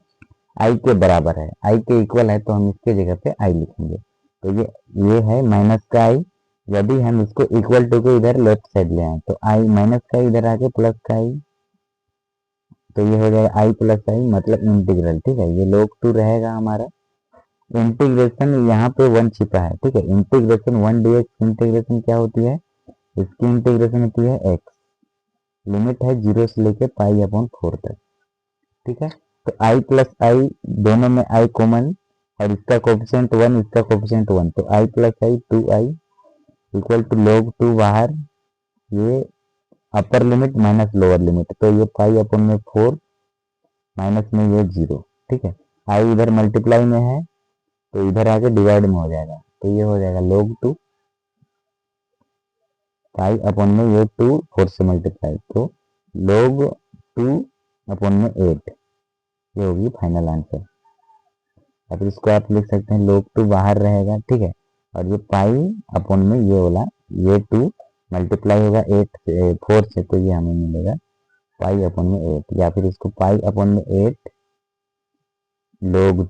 i के बराबर है, i के इक्वल है, तो हम इसके जगह पे i लिखेंगे, तो ये है माइनस का i, यदि हम इसको इक्वल टू को इधर लेफ्ट साइड ले आए, तो i माइनस का इधर आके प्लस का i, तो ये हो जाएगा i प्लस i, मतलब इंटीग्रल, ठीक है, ये log 2 रहेगा हमारा, इंटीग्रेशन यहाँ पे 1 छिपा है, ठीक है, इंटीग्रेशन 1 dx, इंटीग्रेशन क्या होती है, इसकी इंटीग्रेशन होती है x, लिमिट है 0 से लेके π/4 तक, ठीक है, तो i प्लस i, दोनों में i कॉमन, और इसका कोफिशिएंट 1, इसका कोफिशिएंट 1, तो i plus i 2i equal to log 2 बाहर, ये upper limit minus lower limit, तो ये π/4 माइनस में ये 0, ठीक है, i इधर मल्टीप्लाई में है, तो इधर आके डिवाइड में हो जाएगा, तो ये हो जाएगा log 2 π/, में ये 2 4 से मल्टीप्लाई, तो log 2 में 8, ये होगी फाइनल आंसर। अब इसको आप लिख सकते हैं log 2 बाहर रहेगा, ठीक है, और ये π/, में ये वाला, ये 2 मल्टीप्लाई होगा 8 से 4 से, तो ये हमें मिलेगा π/, में 8, या फिर इसको π/, में 8 log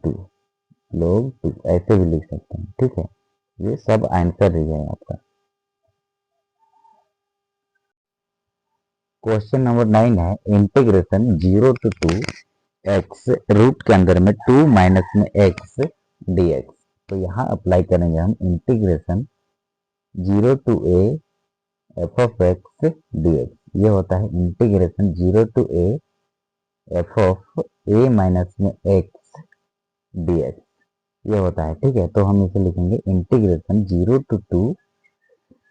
2 ऐसे भी लिख सकते हैं, ठीक है, ये सब आंसर ही है आपका। क्वेश्चन नंबर 9 है इंटीग्रेशन 0 to 2 x रूट के अंदर में 2 माइनस में x dx। तो यहाँ अप्लाई करेंगे हम integration 0 to a f of x dx, ये होता है integration 0 to a f of a minus में x dx, ये होता है, ठीक है, तो हम इसे लिखेंगे इंटीग्रेशन 0 to 2,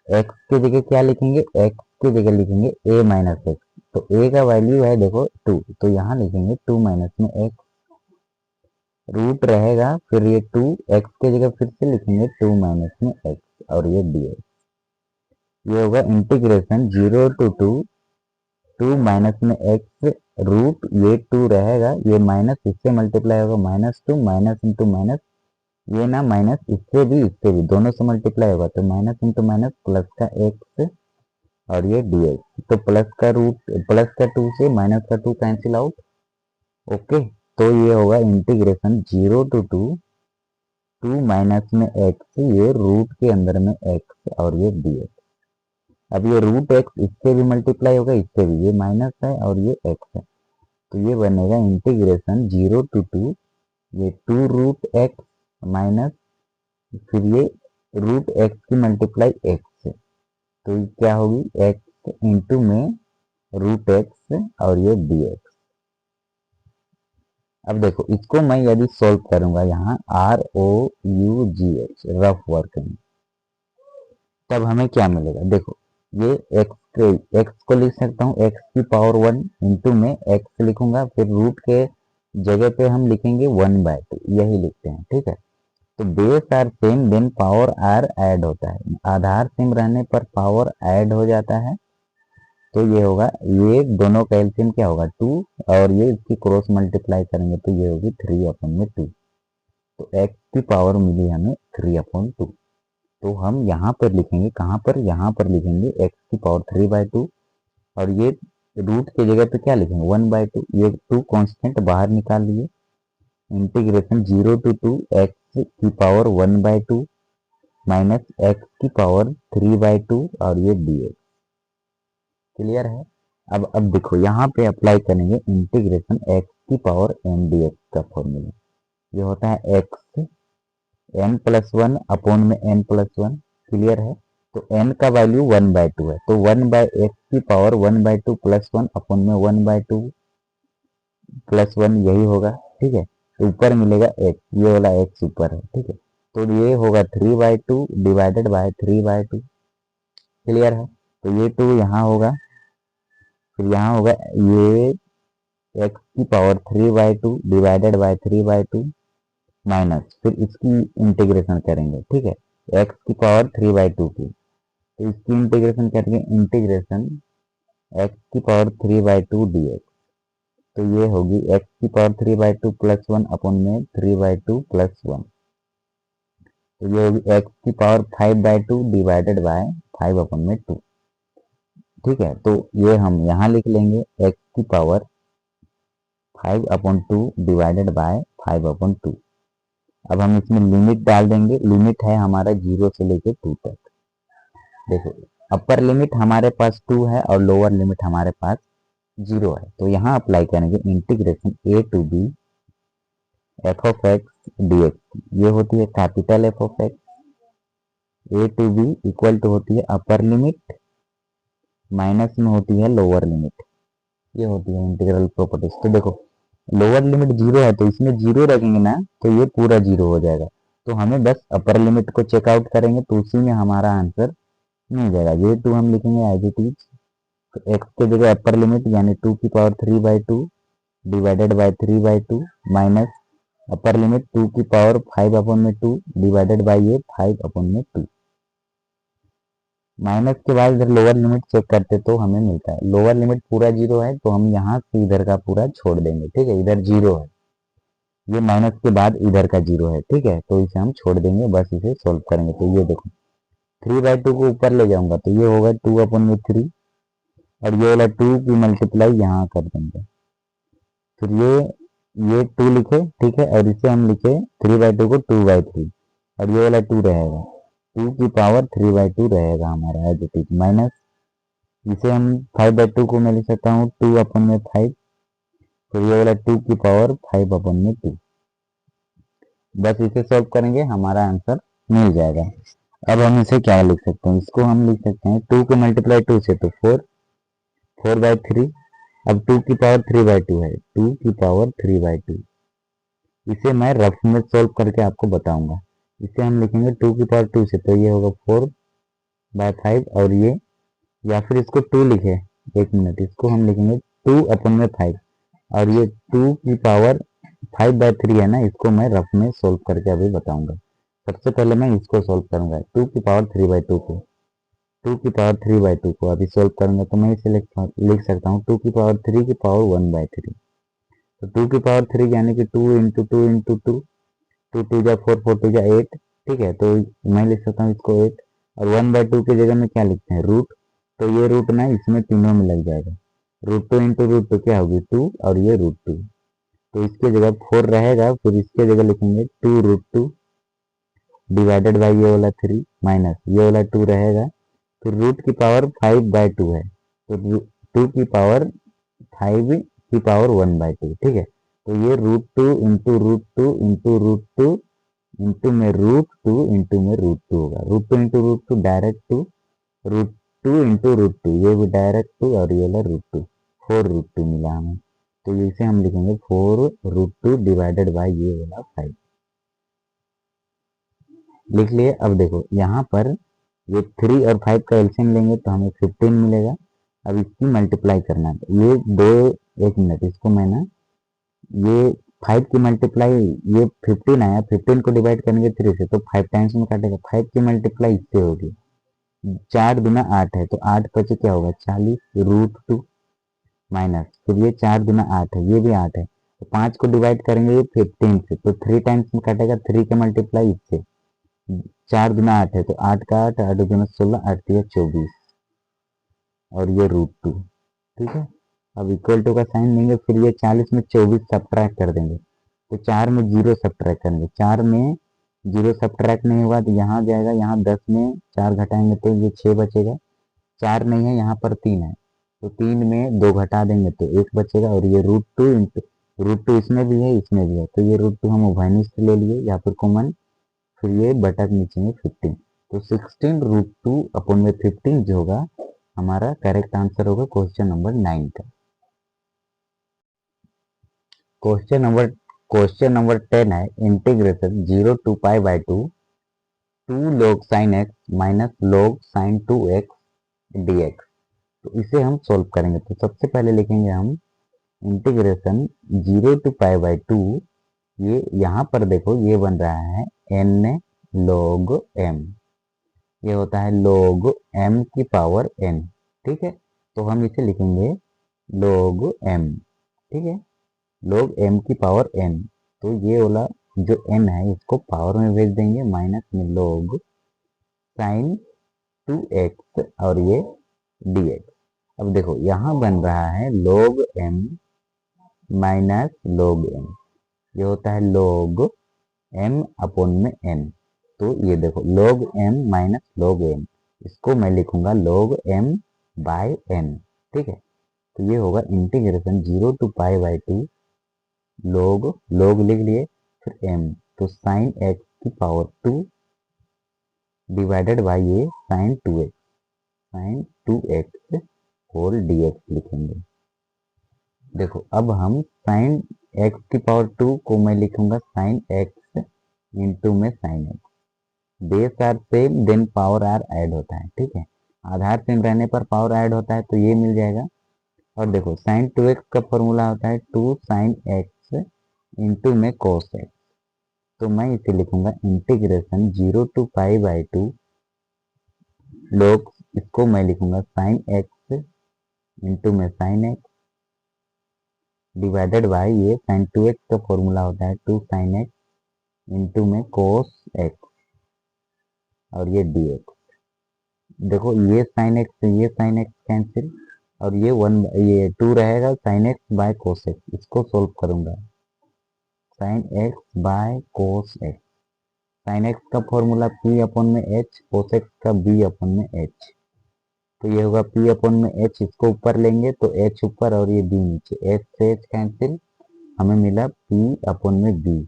x की जगह क्या लिखेंगे, x की जगह लिखेंगे a माइनस एक्स, तो a का वैल्यू है देखो 2, तो यहाँ लिखेंगे 2 माइनस में x, रूट रहेगा, फिर ये 2 x की जगह फिर से लिखेंगे 2 माइनस में x, और ये dx, ये होगा इंटीग्रेशन 0 to 2 माइनस में x, रूट ये 2 रहेगा, ये माइनस इससे मल्टीप्लाई होगा, -2 माइनस इंटू माइनस, ये ना माइनस इससे भी दोनों से मल्टीप्लाई होगा, तो माइनस इंटू माइनस प्लस का x, और ये dx, तो प्लस का 2 से माइनस का 2 कैंसिल आउट, ओके, तो ये होगा इंटीग्रेशन 0 to 2 माइनस में x, ये रूट के अंदर में x, और ये dx। अब ये रूट x इससे भी मल्टीप्लाई होगा, इससे भी, ये माइनस है और ये x है, तो ये बनेगा इंटीग्रेशन 0 to 2, ये 2 रूट x माइनस, फिर ये रूट x की मल्टीप्लाई x से, तो ये क्या होगी x इंटू में रूट x, और ये dx। अब देखो इसको मैं यदि सॉल्व करूंगा यहाँ ROUGH रफ वर्क में, तब हमें क्या मिलेगा, देखो ये x को लिख सकता हूँ x की पावर 1 इंटू में x लिखूंगा, फिर रूट के जगह पे हम लिखेंगे 1/2, यही लिखते हैं, ठीक है। तो base are same then power are add होता है, आधार सेम रहने पर पावर ऐड हो जाता है। तो ये होगा, ये दोनों का एलसीएम क्या होगा 2, और ये इसकी क्रॉस मल्टीप्लाई करेंगे तो ये होगी 3/2। तो x की पावर मिली हमें 3/2। तो हम यहाँ पर लिखेंगे, कहाँ पर, यहाँ पर लिखेंगे x की पावर 3/2, और ये रूट की जगह पे क्या लिखेंगे 1/2। ये 2 कांस्टेंट बाहर निकाल लिए, इंटीग्रेशन 0 to 2 x की पावर 1/2 माइनस x की पावर 3/2 और ये dx। क्लियर है। अब देखो यहाँ पे अप्लाई करेंगे इंटीग्रेशन x की पावर m dx का फॉर्मूला। ये होता है x n+1 अपॉन में n+1। क्लियर है। तो n का वैल्यू 1/2 है, तो 1/x की पावर 1/2 +1 अपॉन में 1/2 +1 यही होगा, ठीक है। तो ऊपर मिलेगा x, ये वाला x ऊपर है, ठीक है। तो ये होगा 3/2 डिवाइडेड बाय 3/2। क्लियर है। तो ये 2 यहाँ होगा, फिर यहाँ होगा ये x की पावर 3/2 डिवाइडेड बाय 3/2 माइनस, फिर इसकी इंटीग्रेशन करेंगे, ठीक है, x की पावर 3/2 की। तो इसकी इंटीग्रेशन करेंगे, इंटीग्रेशन x की पावर 3/2 dx। तो ये होगी x की पावर 3/2 +1 अपॉन में 3/2 +1। तो ये होगी x की पावर 5/2 डिवाइडेड बाय 5/2। ठीक है। तो ये हम यहाँ लिख लेंगे x की पावर 5/2 डिवाइडेड बाय 5/2। अब हम इसमें लिमिट डाल देंगे, लिमिट है हमारा 0 से लेके 2 तक। देखो अपर लिमिट हमारे पास 2 है और लोअर लिमिट हमारे पास 0 है। तो यहाँ अप्लाई करेंगे integration a to b f of x dx। ये होती है capital f of x, a to b equal to होती है अपर लिमिट माइनस में होती है लोअर लिमिट। ये होती है इंटीग्रल प्रॉपर्टीज। तो देखो लोअर लिमिट 0 है तो इसमें 0 रखेंगे ना तो ये पूरा 0 हो जाएगा। तो हमें बस अपर लिमिट को चेकआउट करेंगे तो उसी में हमारा आंसर मिल जाएगा। ये 2 हम लिखेंगे एज इट इज। तो x के जगह अपर लिमिट यानी 2 की power 3/2 divided by 3/2 minus upper limit 2 की पावर 5/2 डिवाइडेड बाय ये 5/2। माइनस के बाद इधर लोअर लिमिट चेक करते तो हमें मिलता है लोअर लिमिट पूरा 0 है तो हम यहाँ से इधर का पूरा छोड़ देंगे, ठीक है। इधर 0 है, ये माइनस के बाद इधर का 0 है, ठीक है। तो इसे हम छोड़ देंगे, बस इसे सोल्व करेंगे। तो ये देखो 3/2 को ऊपर ले जाऊंगा तो ये होगा 2/3, और ये वाला 2 की मल्टीप्लाई यहाँ कर देंगे। फिर ये 2 लिखे, ठीक है, और इसे हम लिखे 3/2 को 2/3, और ये वाला 2 रहेगा, 2 की पावर 3/2 रहेगा हमारा एज इट इज माइनस। इसे हम 5/2 को मैं लिख सकता हूँ 2/5। तो ये वाला 2 की पावर 5/2। बस इसे सॉल्व करेंगे हमारा आंसर मिल जाएगा। अब हम इसे क्या लिख सकते हैं, इसको हम लिख सकते हैं 2 को मल्टीप्लाई 2 से तो 4/3। अब 2 की पावर 3/2 है, 2 की पावर 3/2। इसे मैं रफ में सॉल्व करके आपको बताऊंगा। इसे हम लिखेंगे 2 की पावर 2 से तो ये होगा 4/5, और ये, या फिर इसको 2 लिखे, एक मिनट, इसको हम लिखेंगे 2/5, और ये 2 की पावर 5/3 है ना, इसको मैं रफ में सोल्व करके अभी बताऊंगा। सबसे पहले मैं इसको सोल्व करूंगा 2 की पावर 3/2 को, 2 की पावर 3/2 को अभी सोल्व करूंगा तो मैं इसे लिख सकता हूँ 2 की पावर 3 की पावर 1/3। तो 2 की पावर 3 यानी कि 2 इंटू 2 इंटू 2, 2 2 जा 4, 4 2 जा 8, ठीक है। तो मैं लिख सकता हूँ इसको 8, और 1/2 की जगह में क्या लिखते हैं रूट। तो ये रूट ना इसमें तीनों में लग जाएगा, √2 इंटू √2 क्या होगी 2, और ये √2। तो इसके जगह 4 रहेगा, फिर इसके जगह लिखेंगे 2√2 डिवाइडेड बाई ये वाला 3 माइनस ये वाला 2 रहेगा, फिर रूट की पावर 5/2 है तो 2 की पावर 5 की पावर 1/2, ठीक है। तो ये √2 इंटू √2 इंटू √2 इंटू में √2 इंटू में √2 होगा। √2 इंटू √2 डायरेक्ट 2, √2 इंटू √2 ये भी डायरेक्ट 2, और ये वाला √2, 4√2 मिला हमें। तो इसे हम लिखेंगे 4√2 डिवाइडेड बाई ये वाला 5 लिख लिए। अब देखो यहाँ पर ये 3 और 5 का एलसीएम लेंगे तो हमें 15 मिलेगा। अब इसकी मल्टीप्लाई करना है, ये दो, एक मिनट, इसको मैं ना ये 5 की मल्टीप्लाई, ये 15 आया, 15 को डिवाइड करेंगे 3 से तो 5 टाइम्स में काटेगा, 5 की मल्टीप्लाई इससे होगी, 4 दूना 8 है तो 8 पचे क्या होगा 40 √2 माइनस, फिर ये 4 दूना 8 है, ये भी 8 है, तो 5 को डिवाइड करेंगे ये 15 से तो 3 टाइम्स में काटेगा, 3 के मल्टीप्लाई इससे, 4 दूना 8 है तो 8 का 8, 8 दूना 16, 8 तिया 24 और ये √2। ठीक है, अब इक्वल टू का साइन देंगे, फिर ये 40 में 24 सब्ट्रैक्ट कर देंगे, तो 4 में 0 सब्ट्रैक्ट करेंगे, 4 में 0 सब्ट्रैक्ट नहीं हुआ तो यहाँ जाएगा, यहाँ 10 में 4 घटाएंगे तो ये 6 बचेगा, 4 नहीं है यहाँ पर 3 है, तो 3 में 2 घटा देंगे तो 1 बचेगा, और ये √2 इंटू √2 इसमें भी है इसमें भी है, तो ये √2 हम उभयनिष्ठ ले लिए या फिर कॉमन, फिर ये बटा के नीचे में 15, तो 16 √2 अपॉन में 15 जो होगा हमारा करेक्ट आंसर होगा क्वेश्चन नंबर 9 का। क्वेश्चन नंबर 10 है, integration 0 to pi by 2 log sin x minus log sin 2x dx। तो इसे हम सोल्व करेंगे, तो सबसे पहले लिखेंगे हम इंटीग्रेशन 0 टू पाई बाई 2, ये यहाँ पर देखो ये बन रहा है n log m, ये होता है log m की पावर n। ठीक है, तो हम इसे लिखेंगे log m। ठीक है, log m की पावर n, तो ये वाला जो n है इसको पावर में भेज देंगे, माइनस में log sin 2x और ये dx। अब देखो यहाँ बन रहा है log m minus log m, ये होता है log m अपॉन में n, तो ये देखो log m minus log m, इसको मैं लिखूंगा log m बाय n। ठीक है, तो ये होगा integration 0 to pi by 2 log लिख लिए, फिर m, तो साइन x की पावर 2 डिवाइडेड बाई ये साइन 2x होल dx लिखेंगे। देखो अब हम साइन x की पावर 2 को मैं लिखूंगा साइन x इंटू में sine x, base are same then power are add होता है। ठीक है, आधार सेम रहने पर पावर ऐड होता है तो ये मिल जाएगा। और देखो साइन 2x का फॉर्मूला होता है 2 साइन x इंटू में कोस x, तो मैं इसे लिखूंगा integration 0 to pi by 2 log, इसको मैं लिखूंगा साइन x इंटू में साइन x डिवाइडेड बाई ये साइन 2x का फॉर्मूला होता है 2 साइन x इंटू में कोस x और ये dx। देखो ये साइन x से ये साइन x कैंसिल, और ये 2 रहेगा sine x by cos x, इसको सोल्व करूंगा sine x by cos x, sine x का फॉर्मूला p अपॉन में h, कोस x का b अपॉन में h, तो ये होगा p अपॉन में h, इसको ऊपर लेंगे तो h ऊपर और ये b नीचे, h से h कैंसिल, हमें मिला p अपॉन में b,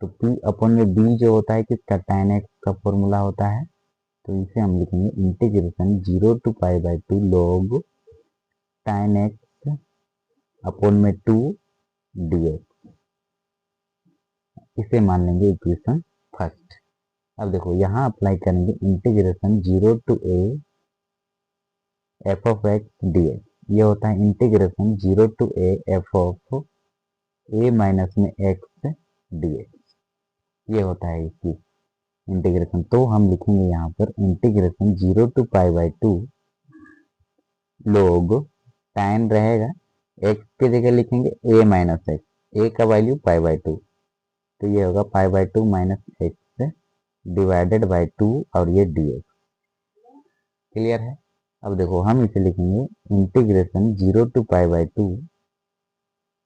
तो p अपॉन में b जो होता है किसका tan x का फॉर्मूला होता है, तो इसे हम लिखेंगे integration 0 to pi by 2 log tan x upon में 2 dx, इसे मान लेंगे इक्वेशन फर्स्ट। अब देखो यहाँ अप्लाई करेंगे integration 0 to a f of x dx, ये होता है integration 0 to a f of a minus में x dx, ये होता है इसकी इंटीग्रेशन। तो हम लिखेंगे यहाँ पर integration 0 to pi by 2 log tan रहेगा, x की जगह लिखेंगे a माइनस एक्स, a का वैल्यू पाई बाई 2, तो ये होगा pi by 2 minus x divided by 2 और ये dx। क्लियर है, अब देखो हम इसे लिखेंगे integration 0 to pi by 2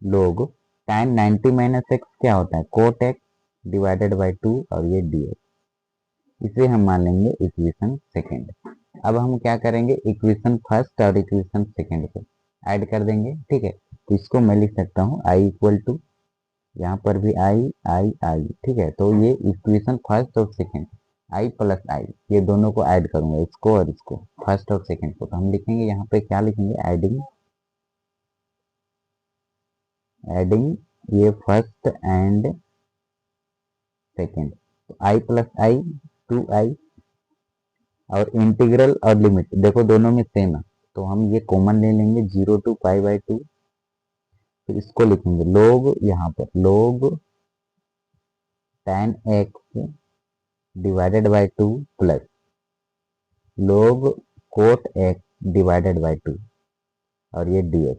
log tan 90 minus x क्या होता है कोट एक्स डिवाइडेड बाई 2 और ये dx, इसे हम मान लेंगे इक्वेशन सेकेंड। अब हम क्या करेंगे इक्वेशन फर्स्ट और इक्वेशन सेकेंड को ऐड कर देंगे। ठीक है, तो इसको मैं लिख सकता हूँ आई इक्वल टू, यहाँ पर भी आई आई आई। ठीक है, तो ये इक्वेशन फर्स्ट और सेकेंड आई प्लस आई, ये दोनों को ऐड करूंगा, इसको और इसको, फर्स्ट और सेकेंड को, तो हम लिखेंगे यहाँ पे क्या लिखेंगे एडिंग ये फर्स्ट एंड सेकेंड, तो आई प्लस आई 2i, और इंटीग्रल और लिमिट देखो दोनों में सेम है, तो हम ये कॉमन ले लेंगे 0 टू पाई बाई 2 तो इसको लिखेंगे लोग, यहाँ पर लोग tan x divided by 2 plus लोग कोट x डिवाइडेड बाई 2 और ये dx।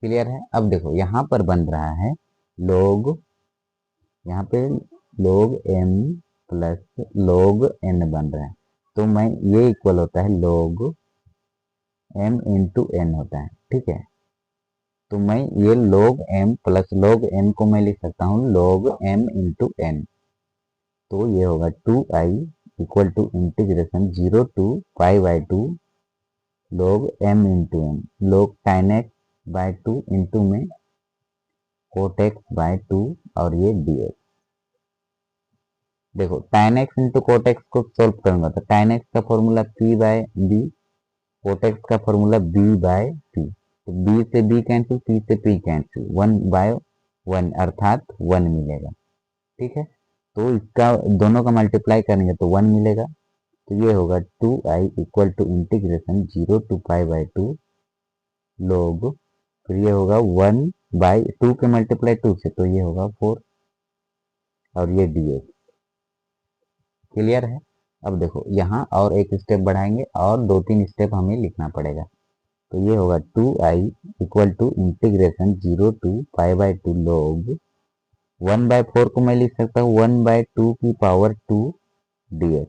क्लियर है? अब देखो यहाँ पर बन रहा है लोग, यहाँ पे लोग m प्लस लोग n बन रहा है। तो मैं ये इक्वल होता है लोग m इंटू n होता है। ठीक है, तो मैं ये log m plus log n को मैं लिख सकता हूँ log m इंटू n। तो ये होगा 2i equal to integration 0 to pi by 2 log m into n, log tan x by 2 into में कोट x बाई 2 और ये dx। देखो tan x into cot x को सोल्व करूंगा तो tan x का formula p by b, cot x का formula b by p। तो b से b कैंसिल, p से p कैंसिल, 1 बाय 1 अर्थात 1 मिलेगा। ठीक है, तो इसका दोनों का मल्टीप्लाई करेंगे तो 1 मिलेगा। तो ये होगा 2i equal to integration 0 to pi by 2 log, फिर ये होगा 1 बाई 2 के मल्टीप्लाई 2 से तो ये होगा 4 और ये dx। क्लियर है? अब देखो यहाँ और एक स्टेप बढ़ाएंगे और 2-3 स्टेप हमें लिखना पड़ेगा। तो ये होगा 2i equal to integration 0 to pi by 2 log 1 bye 4 को मैं लिख सकता हूँ 1 बाय 2 की पावर 2 dx।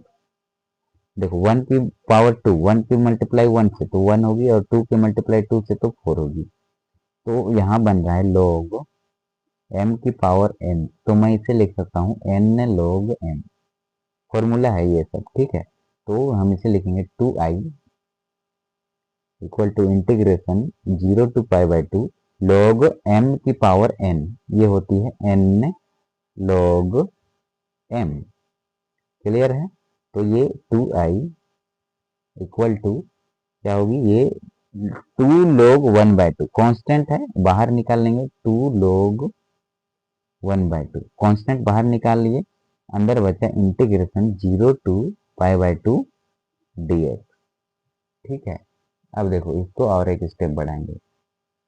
देखो 1 की पावर 2, 1 की मल्टीप्लाई 1 से तो 1 होगी और 2 की मल्टीप्लाई 2 से तो 4 होगी। तो यहाँ बन रहा है लोग m की पावर n, तो मैं इसे लिख सकता हूँ n log m। फॉर्मूला है ये सब। ठीक है, तो हम इसे लिखेंगे 2i equal to integration 0 to pi by 2 log m की पावर n, ये होती है n log m। क्लियर है? तो ये 2i इक्वल टू क्या होगी, ये 2 log 1 बाई 2 कॉन्स्टेंट है, बाहर निकाल लेंगे 2 log 1 बाई 2 कॉन्स्टेंट बाहर निकाल लिए, अंदर बचा integration 0 to pi by 2 dx। ठीक है, अब देखो इसको और एक स्टेप बढ़ाएंगे।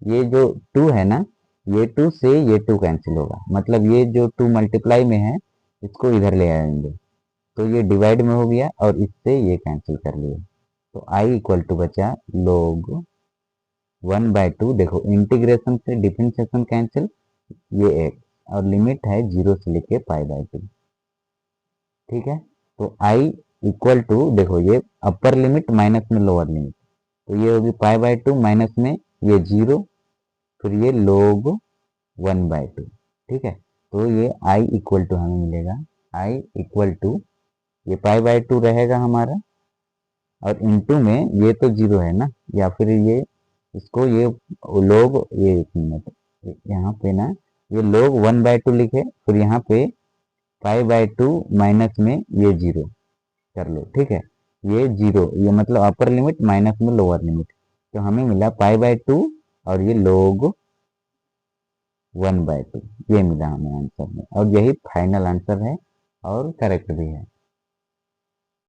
ये जो 2 है ना, ये 2 से ये 2 कैंसिल होगा, मतलब ये जो 2 मल्टीप्लाई में है इसको इधर ले आएंगे तो ये डिवाइड में हो गया और इससे ये कैंसिल कर लिए। तो i इक्वल टू बचा log 1 बाई 2, देखो इंटीग्रेशन से डिफरेंशिएशन कैंसिल, ये एक और लिमिट है 0 से लेके पाई बाई 2। ठीक है, तो i इक्वल टू देखो ये अपर लिमिट माइनस में लोअर लिमिट, तो ये होगी पाई बाई 2 माइनस में ये 0, फिर ये log 1 बाई 2। ठीक है, तो ये i इक्वल टू हमें मिलेगा i इक्वल टू ये पाई बाई 2 रहेगा हमारा और इनटू में ये तो 0 है ना, या फिर ये इसको ये log ये यहाँ पे ना ये log 1 बाई 2 लिखे, फिर यहाँ पे पाई बाई 2 माइनस में ये 0 कर लो। ठीक है, ये 0 ये मतलब अपर लिमिट माइनस में लोअर लिमिट, तो हमें मिला पाई बाई 2 और ये log 1 बाई 2, ये मिला हमें आंसर में और यही फाइनल आंसर है और करेक्ट भी है।